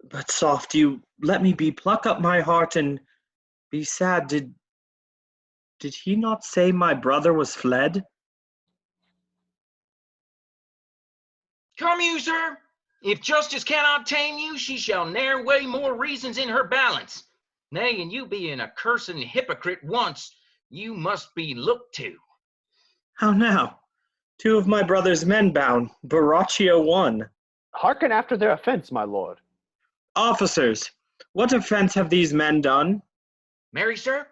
But soft you, let me be, pluck up my heart and be sad. Did he not say my brother was fled? Come you, sir. If justice cannot tame you, she shall ne'er weigh more reasons in her balance. Nay, and you being a cursing hypocrite once, you must be looked to. How now? 2 of my brother's men bound, Baraccio one. Hearken after their offense, my lord. Officers, what offense have these men done? Marry, sir,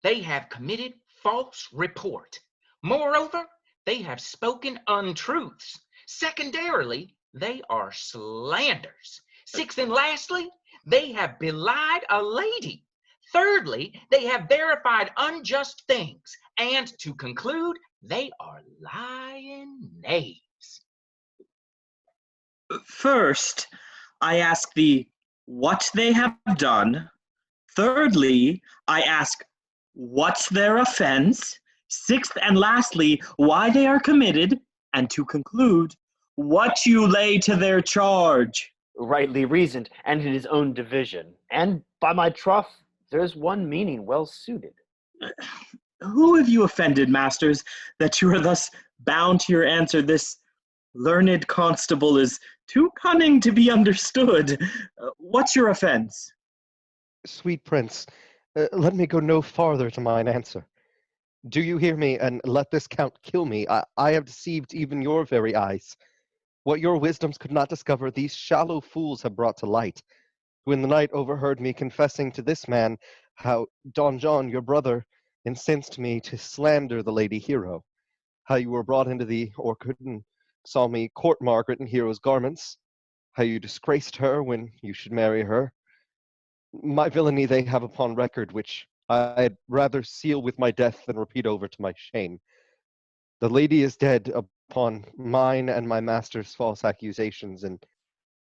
they have committed false report. Moreover, they have spoken untruths. Secondarily, they are slanders. Sixth and lastly, they have belied a lady. Thirdly, they have verified unjust things. And to conclude, they are lying knaves. First, I ask thee what they have done. Thirdly, I ask what's their offense. Sixth and lastly, why they are committed. And to conclude, what you lay to their charge. Rightly reasoned, and in his own division. And by my troth, there's one meaning well suited. Who have you offended, masters, that you are thus bound to your answer? This learned constable is too cunning to be understood. What's your offense? Sweet prince, let me go no farther to mine answer. Do you hear me, and let this count kill me? I have deceived even your very eyes. What your wisdoms could not discover, these shallow fools have brought to light, who in the night overheard me confessing to this man how Don John, your brother, incensed me to slander the Lady Hero, how you were brought into the orchard and saw me court Margaret in Hero's garments, how you disgraced her when you should marry her. My villainy they have upon record, which I'd rather seal with my death than repeat over to my shame. The lady is dead upon mine and my master's false accusations, and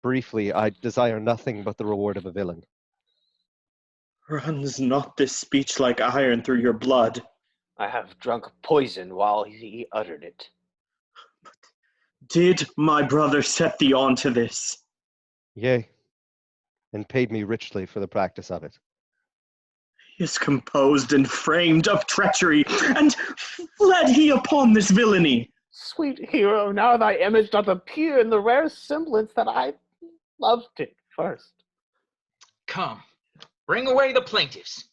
briefly, I desire nothing but the reward of a villain. Runs not this speech like iron through your blood? I have drunk poison while he uttered it. But did my brother set thee on to this? Yea, and paid me richly for the practice of it. He is composed and framed of treachery, and fled he upon this villainy. Sweet hero, now thy image doth appear in the rare semblance that I loved it first. Come, bring away the plaintiffs.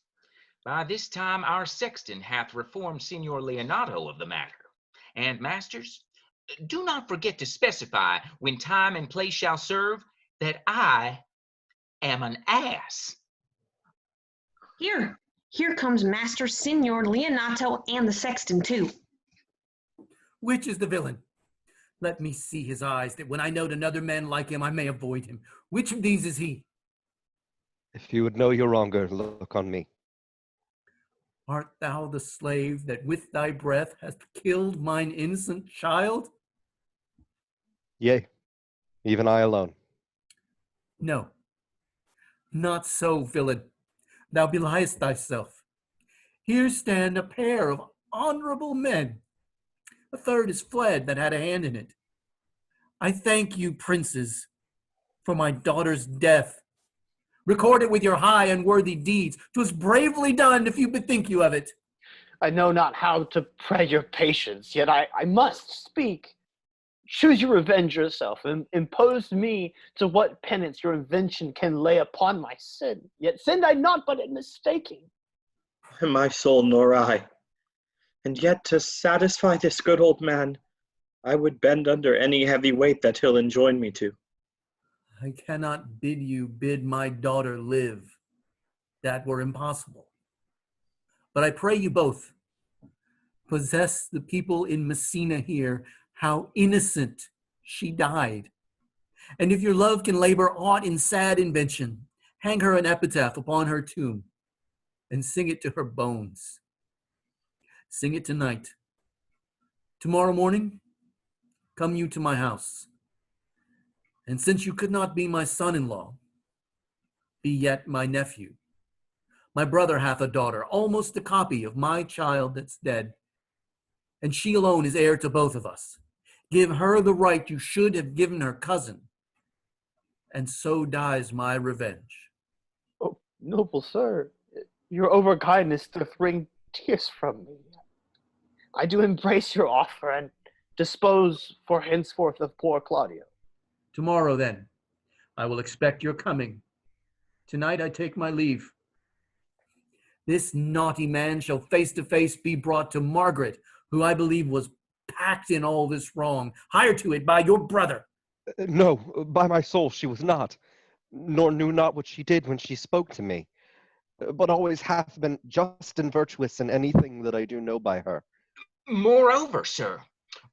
By this time our sexton hath reformed Signor Leonato of the matter. And masters, do not forget to specify, when time and place shall serve, that I am an ass. Here comes Master Signor Leonato and the sexton too. Which is the villain? Let me see his eyes, that when I note another man like him, I may avoid him. Which of these is he? If you would know your wronger, look on me. Art thou the slave that with thy breath hast killed mine innocent child? Yea, even I alone. No, not so, villain. Thou beliest thyself. Here stand a pair of honorable men. A third is fled that had a hand in it. I thank you, princes, for my daughter's death. Record it with your high and worthy deeds. 'Twas bravely done, if you bethink you of it. I know not how to pray your patience, yet I must speak. Choose your revenge yourself, and impose me to what penance your invention can lay upon my sin. Yet sinned I not but in mistaking. My soul nor I. And yet to satisfy this good old man, I would bend under any heavy weight that he'll enjoin me to. I cannot bid you bid my daughter live. That were impossible. But I pray you both, possess the people in Messina here how innocent she died. And if your love can labor aught in sad invention, hang her an epitaph upon her tomb and sing it to her bones. Sing it tonight. Tomorrow morning, come you to my house. And since you could not be my son-in-law, be yet my nephew. My brother hath a daughter, almost a copy of my child that's dead, and she alone is heir to both of us. Give her the right you should have given her cousin, and so dies my revenge. Oh, noble sir, your overkindness doth wring tears from me. I do embrace your offer and dispose for henceforth of poor Claudio. Tomorrow, then, I will expect your coming. Tonight I take my leave. This naughty man shall face to face be brought to Margaret, who I believe was packed in all this wrong, hired to it by your brother. No, by my soul, she was not, nor knew not what she did when she spoke to me, but always hath been just and virtuous in anything that I do know by her. Moreover, sir,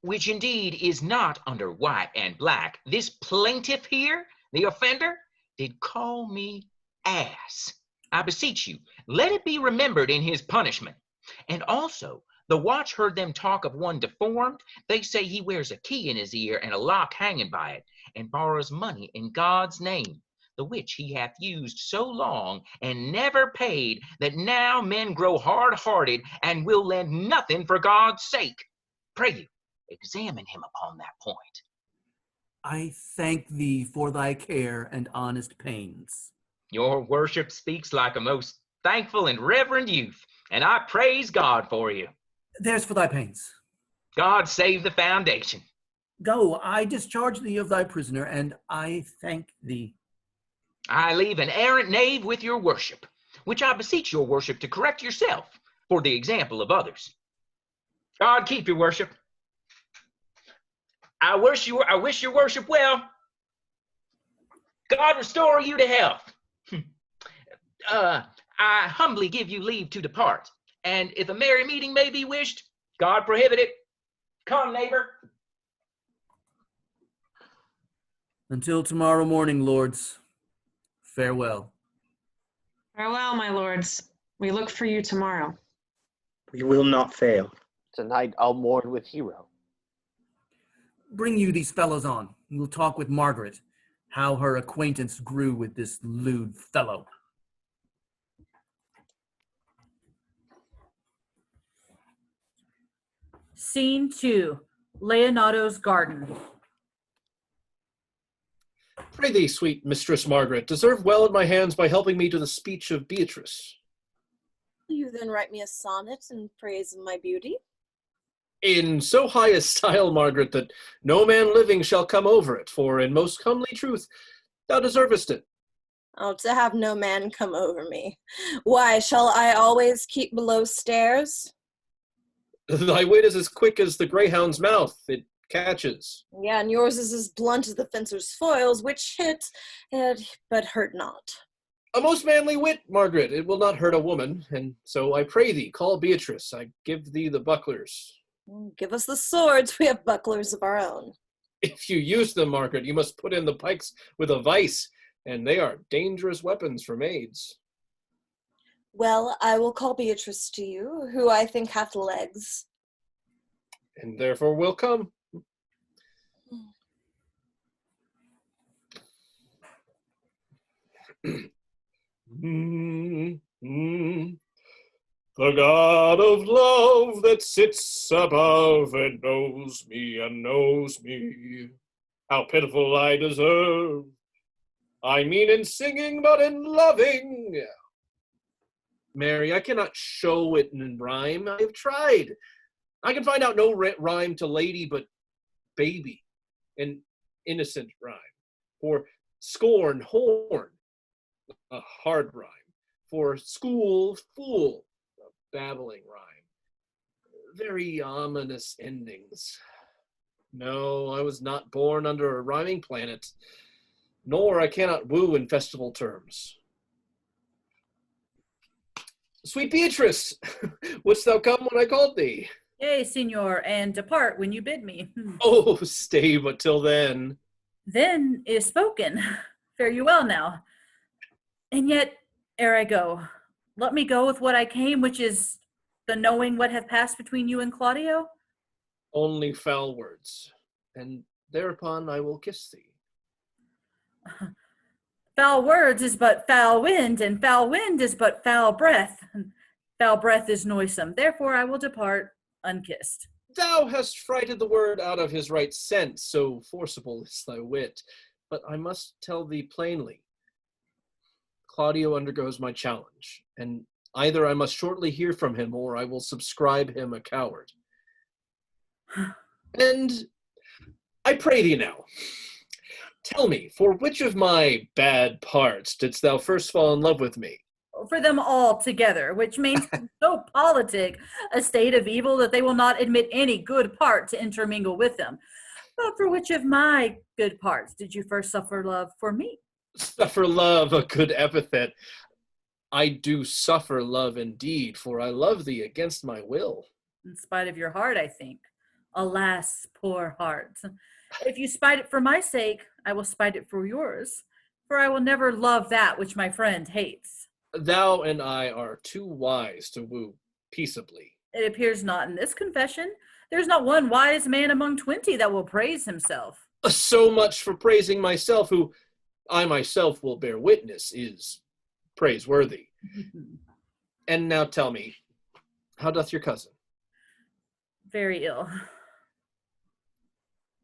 which indeed is not under white and black, this plaintiff here, the offender, did call me ass. I beseech you, let it be remembered in his punishment. And also, the watch heard them talk of one deformed. They say he wears a key in his ear and a lock hanging by it, and borrows money in God's name, the which he hath used so long and never paid, that now men grow hard-hearted and will lend nothing for God's sake. Pray you, examine him upon that point. I thank thee for thy care and honest pains. Your worship speaks like a most thankful and reverend youth, and I praise God for you. There's for thy pains. God save the foundation. Go, I discharge thee of thy prisoner, and I thank thee. I leave an errant knave with your worship, which I beseech your worship to correct yourself for the example of others. God keep your worship. I wish your worship well. God restore you to health. I humbly give you leave to depart, and if a merry meeting may be wished, God prohibit it. Come, neighbor. Until tomorrow morning, lords, farewell. Farewell, my lords. We look for you tomorrow. We will not fail. Tonight I'll mourn with Hero. Bring you these fellows on. We'll talk with Margaret, how her acquaintance grew with this lewd fellow. Scene 2, Leonato's garden. Pray thee, sweet Mistress Margaret, deserve well at my hands by helping me to the speech of Beatrice. Will you then write me a sonnet in praise of my beauty? In so high a style, Margaret, that no man living shall come over it, for in most comely truth thou deservest it. Oh, to have no man come over me. Why, shall I always keep below stairs? Thy wit is as quick as the greyhound's mouth, it catches. Yeah, and yours is as blunt as the fencer's foils, which hit, but hurt not. A most manly wit, Margaret, it will not hurt a woman, and so I pray thee, call Beatrice, I give thee the bucklers. Give us the swords, we have bucklers of our own. If you use them, Margaret, you must put in the pikes with a vice, and they are dangerous weapons for maids. Well, I will call Beatrice to you, who I think hath legs. And therefore will come. The God of love that sits above and knows me, how pitiful I deserve. I mean in singing, but in loving. Mary, I cannot show it in rhyme. I have tried. I can find out no rhyme to lady but baby, an innocent rhyme. For scorn, horn, a hard rhyme. For school, fool, a babbling rhyme. very ominous endings. No, I was not born under a rhyming planet, nor I cannot woo in festival terms. Sweet Beatrice, wouldst thou come when I called thee? Yea, Signor, and depart when you bid me. Oh, stay but till then. Then is spoken. Fare you well now. And yet, ere I go, let me go with what I came, which is the knowing what hath passed between you and Claudio. Only foul words, and thereupon I will kiss thee. Foul words is but foul wind, and foul wind is but foul breath. Foul breath is noisome, therefore I will depart unkissed. Thou hast frighted the word out of his right sense, so forcible is thy wit. But I must tell thee plainly, Claudio undergoes my challenge, and either I must shortly hear from him, or I will subscribe him a coward. And I pray thee now, tell me, for which of my bad parts didst thou first fall in love with me? For them all together, which means so politic a state of evil that they will not admit any good part to intermingle with them. But for which of my good parts did you first suffer love for me? Suffer love, a good epithet. I do suffer love indeed, for I love thee against my will. In spite of your heart, I think. Alas, poor heart. If you spite it for my sake, I will spite it for yours, for I will never love that which my friend hates. Thou and I are too wise to woo peaceably. It appears not in this confession. There's not one wise man among 20 that will praise himself. So much for praising myself, who I myself will bear witness is praiseworthy. And now tell me, how doth your cousin? Very ill.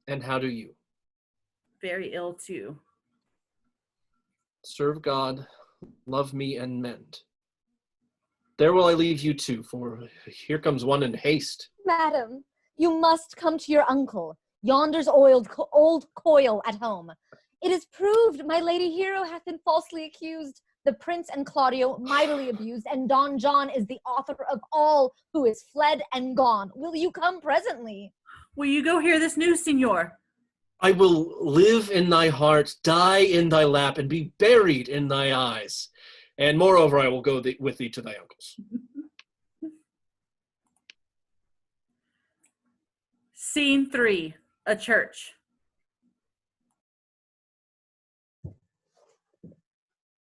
And how do you? Very ill too. Serve God, love me, and mend. There will I leave you too, for here comes one in haste. Madam, you must come to your uncle. Yonder's old coil at home. It is proved my lady hero hath been falsely accused, the prince and Claudio mightily abused, and Don John is the author of all who is fled and gone. Will you come presently? Will you go hear this news, Signor? I will live in thy heart, die in thy lap, and be buried in thy eyes. And moreover, I will go with thee to thy uncle's. Scene 3, a church.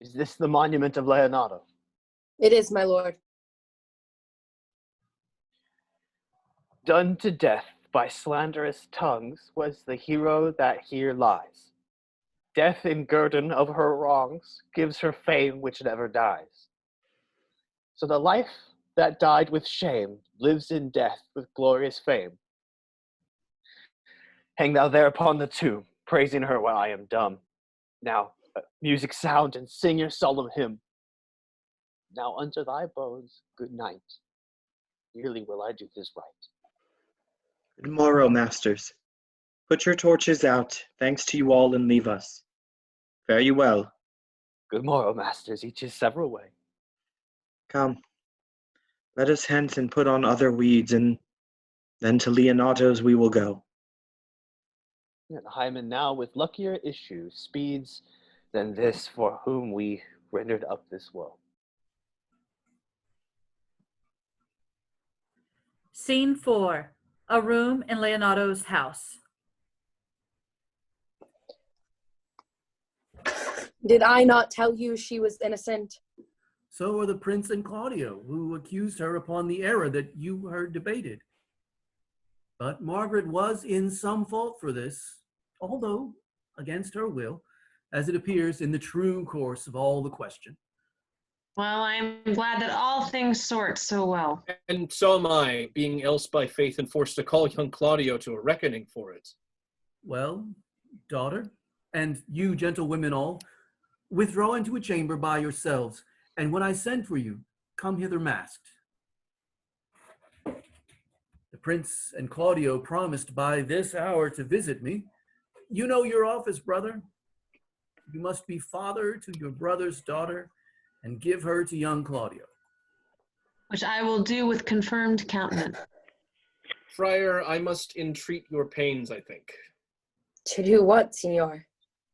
Is this the monument of Leonardo? It is, my lord. Done to death by slanderous tongues was the hero that here lies. Death in guerdon of her wrongs gives her fame which never dies. So the life that died with shame lives in death with glorious fame. Hang thou there upon the tomb, praising her while I am dumb. Now, music sound and sing your solemn hymn. Now unto thy bones, good night. Dearly will I do this right. Good morrow, masters. Put your torches out, thanks to you all, and leave us. Fare you well. Good morrow, masters, each his several way. Come, let us hence and put on other weeds, and then to Leonato's we will go. And Hymen now with luckier issue speeds than this for whom we rendered up this woe. Scene 4, a room in Leonardo's house. Did I not tell you she was innocent? So are the prince and Claudio, who accused her upon the error that you heard debated. But Margaret was in some fault for this, although against her will, as it appears in the true course of all the question. Well, I'm glad that all things sort so well. And so am I, being else by faith and forced to call young Claudio to a reckoning for it. Well, daughter, and you gentlewomen all, withdraw into a chamber by yourselves, and when I send for you, come hither masked. The prince and Claudio promised by this hour to visit me. You know your office, brother. You must be father to your brother's daughter and give her to young Claudio. Which I will do with confirmed countenance. Friar, I must entreat your pains, I think. To do what, Signor?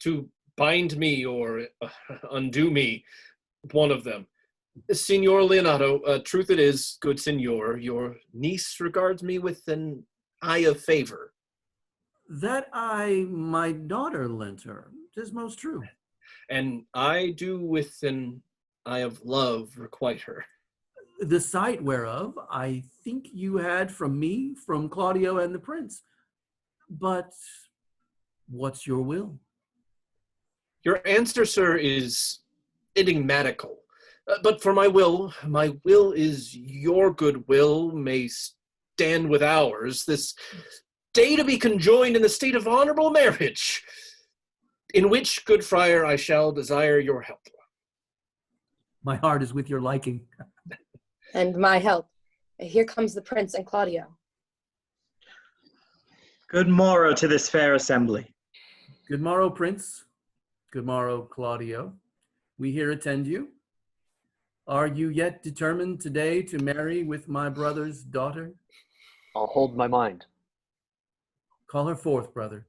To bind me or undo me, one of them. Signor Leonato, truth it is, good signor, your niece regards me with an eye of favor. That eye my daughter lent her, 'tis most true. And I do with an eye of love requite her. The sight whereof I think you had from me, from Claudio and the prince. But what's your will? Your answer, sir, is enigmatical. But for my will is your good will may stand with ours, this day to be conjoined in the state of honorable marriage, in which, good friar, I shall desire your help. My heart is with your liking. And my help. Here comes the prince and Claudio. Good morrow to this fair assembly. Good morrow, Prince. Good morrow, Claudio. We here attend you. Are you yet determined today to marry with my brother's daughter? I'll hold my mind. Call her forth, brother.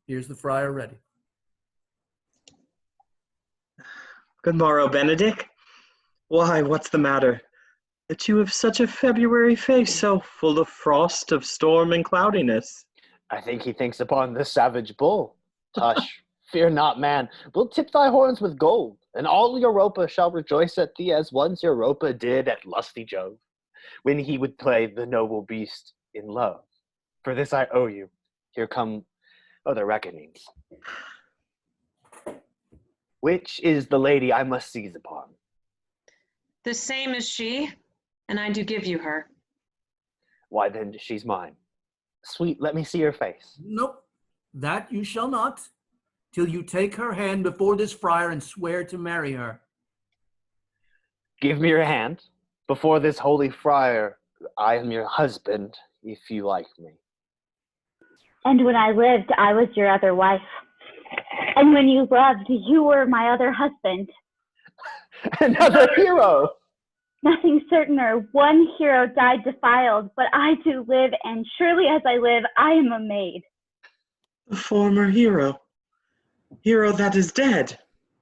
Here's the friar ready. Good morrow, Benedict. Why, what's the matter? That you have such a February face, so full of frost, of storm and cloudiness. I think he thinks upon the savage bull. Tush, fear not, man. We'll tip thy horns with gold, and all Europa shall rejoice at thee as once Europa did at lusty Jove, when he would play the noble beast in love. For this I owe you. Here come other reckonings. Which is the lady I must seize upon? The same as she, and I do give you her. Why then, she's mine. Sweet, let me see her face. Nope, that you shall not, till you take her hand before this friar and swear to marry her. Give me your hand. Before this holy friar, I am your husband, if you like me. And when I lived, I was your other wife. And when you loved, you were my other husband. Another hero! Nothing certainer, one hero died defiled, but I do live, and surely as I live, I am a maid. The former hero. Hero that is dead.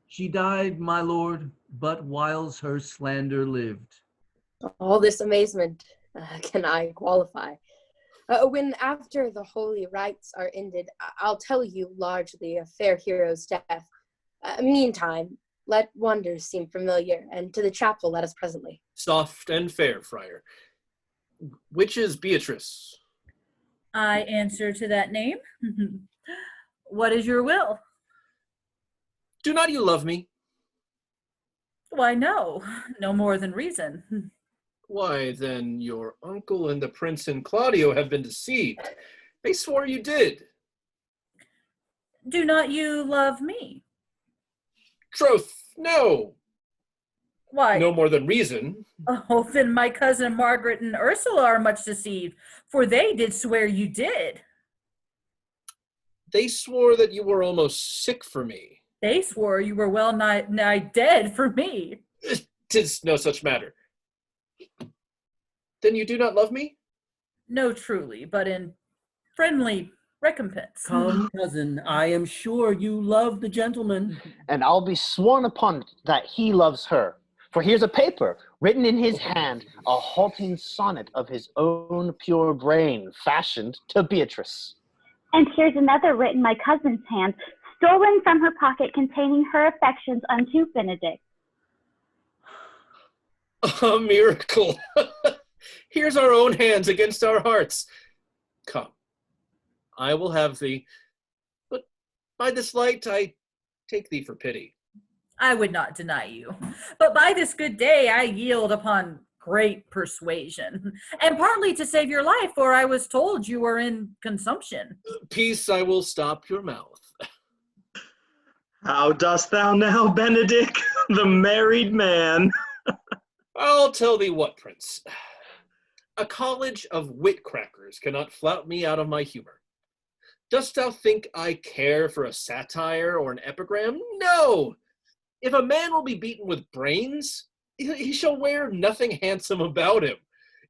She died, my lord, but whiles her slander lived. All this amazement can I qualify. When after the holy rites are ended, I'll tell you largely a fair hero's death. Meantime, let wonders seem familiar, and to the chapel let us presently. Soft and fair, friar. Which is Beatrice? I answer to that name. What is your will? Do not you love me? Why, no. No more than reason. Why, then your uncle and the prince and Claudio have been deceived. They swore you did. Do not you love me? Troth, no. Why? No more than reason. Oh, then my cousin Margaret and Ursula are much deceived, for they did swear you did. They swore that you were almost sick for me. They swore you were well nigh dead for me. 'Tis no such matter. Then you do not love me? No, truly, but in friendly recompense. Come, cousin, I am sure you love the gentleman. And I'll be sworn upon it that he loves her. For here's a paper, written in his hand, a halting sonnet of his own pure brain, fashioned to Beatrice. And here's another written my cousin's hand, stolen from her pocket, containing her affections unto Benedict. A miracle. Here's our own hands against our hearts. Come, I will have thee, but by this light I take thee for pity. I would not deny you, but by this good day I yield upon great persuasion, and partly to save your life, for I was told you were in consumption. Peace, I will stop your mouth. How dost thou now, Benedict, the married man? I'll tell thee what, Prince. A college of wit-crackers cannot flout me out of my humor. Dost thou think I care for a satire or an epigram? No! If a man will be beaten with brains, he shall wear nothing handsome about him.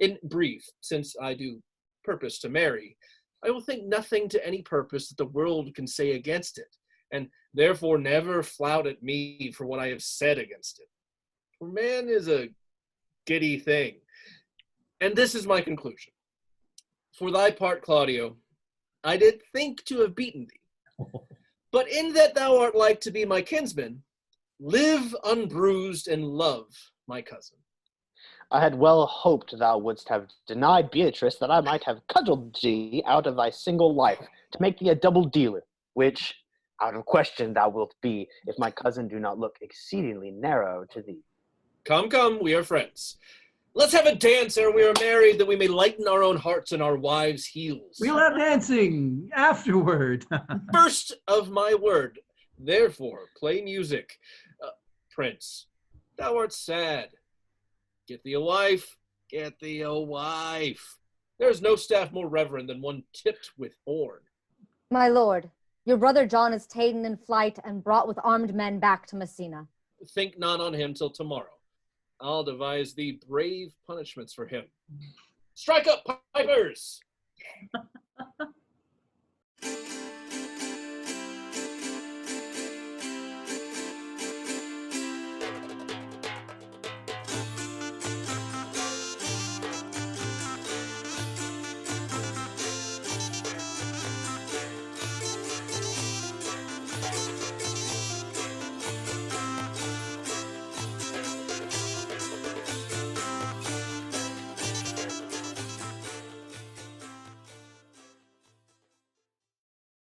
In brief, since I do purpose to marry, I will think nothing to any purpose that the world can say against it, and therefore never flout at me for what I have said against it. For man is a giddy thing. And this is my conclusion. For thy part, Claudio, I did think to have beaten thee. But in that thou art like to be my kinsman, live unbruised and love my cousin. I had well hoped thou wouldst have denied Beatrice that I might have cudgelled thee out of thy single life to make thee a double dealer, which out of question thou wilt be, if my cousin do not look exceedingly narrow to thee. Come, come, we are friends. Let's have a dance ere we are married, that we may lighten our own hearts and our wives' heels. We'll have dancing afterward. First of my word, therefore, play music. Prince, thou art sad. Get thee a wife, get thee a wife. There is no staff more reverend than one tipped with horn. My lord, your brother John is ta'en in flight and brought with armed men back to Messina. Think not on him till tomorrow. I'll devise thee brave punishments for him. Strike up, pipers!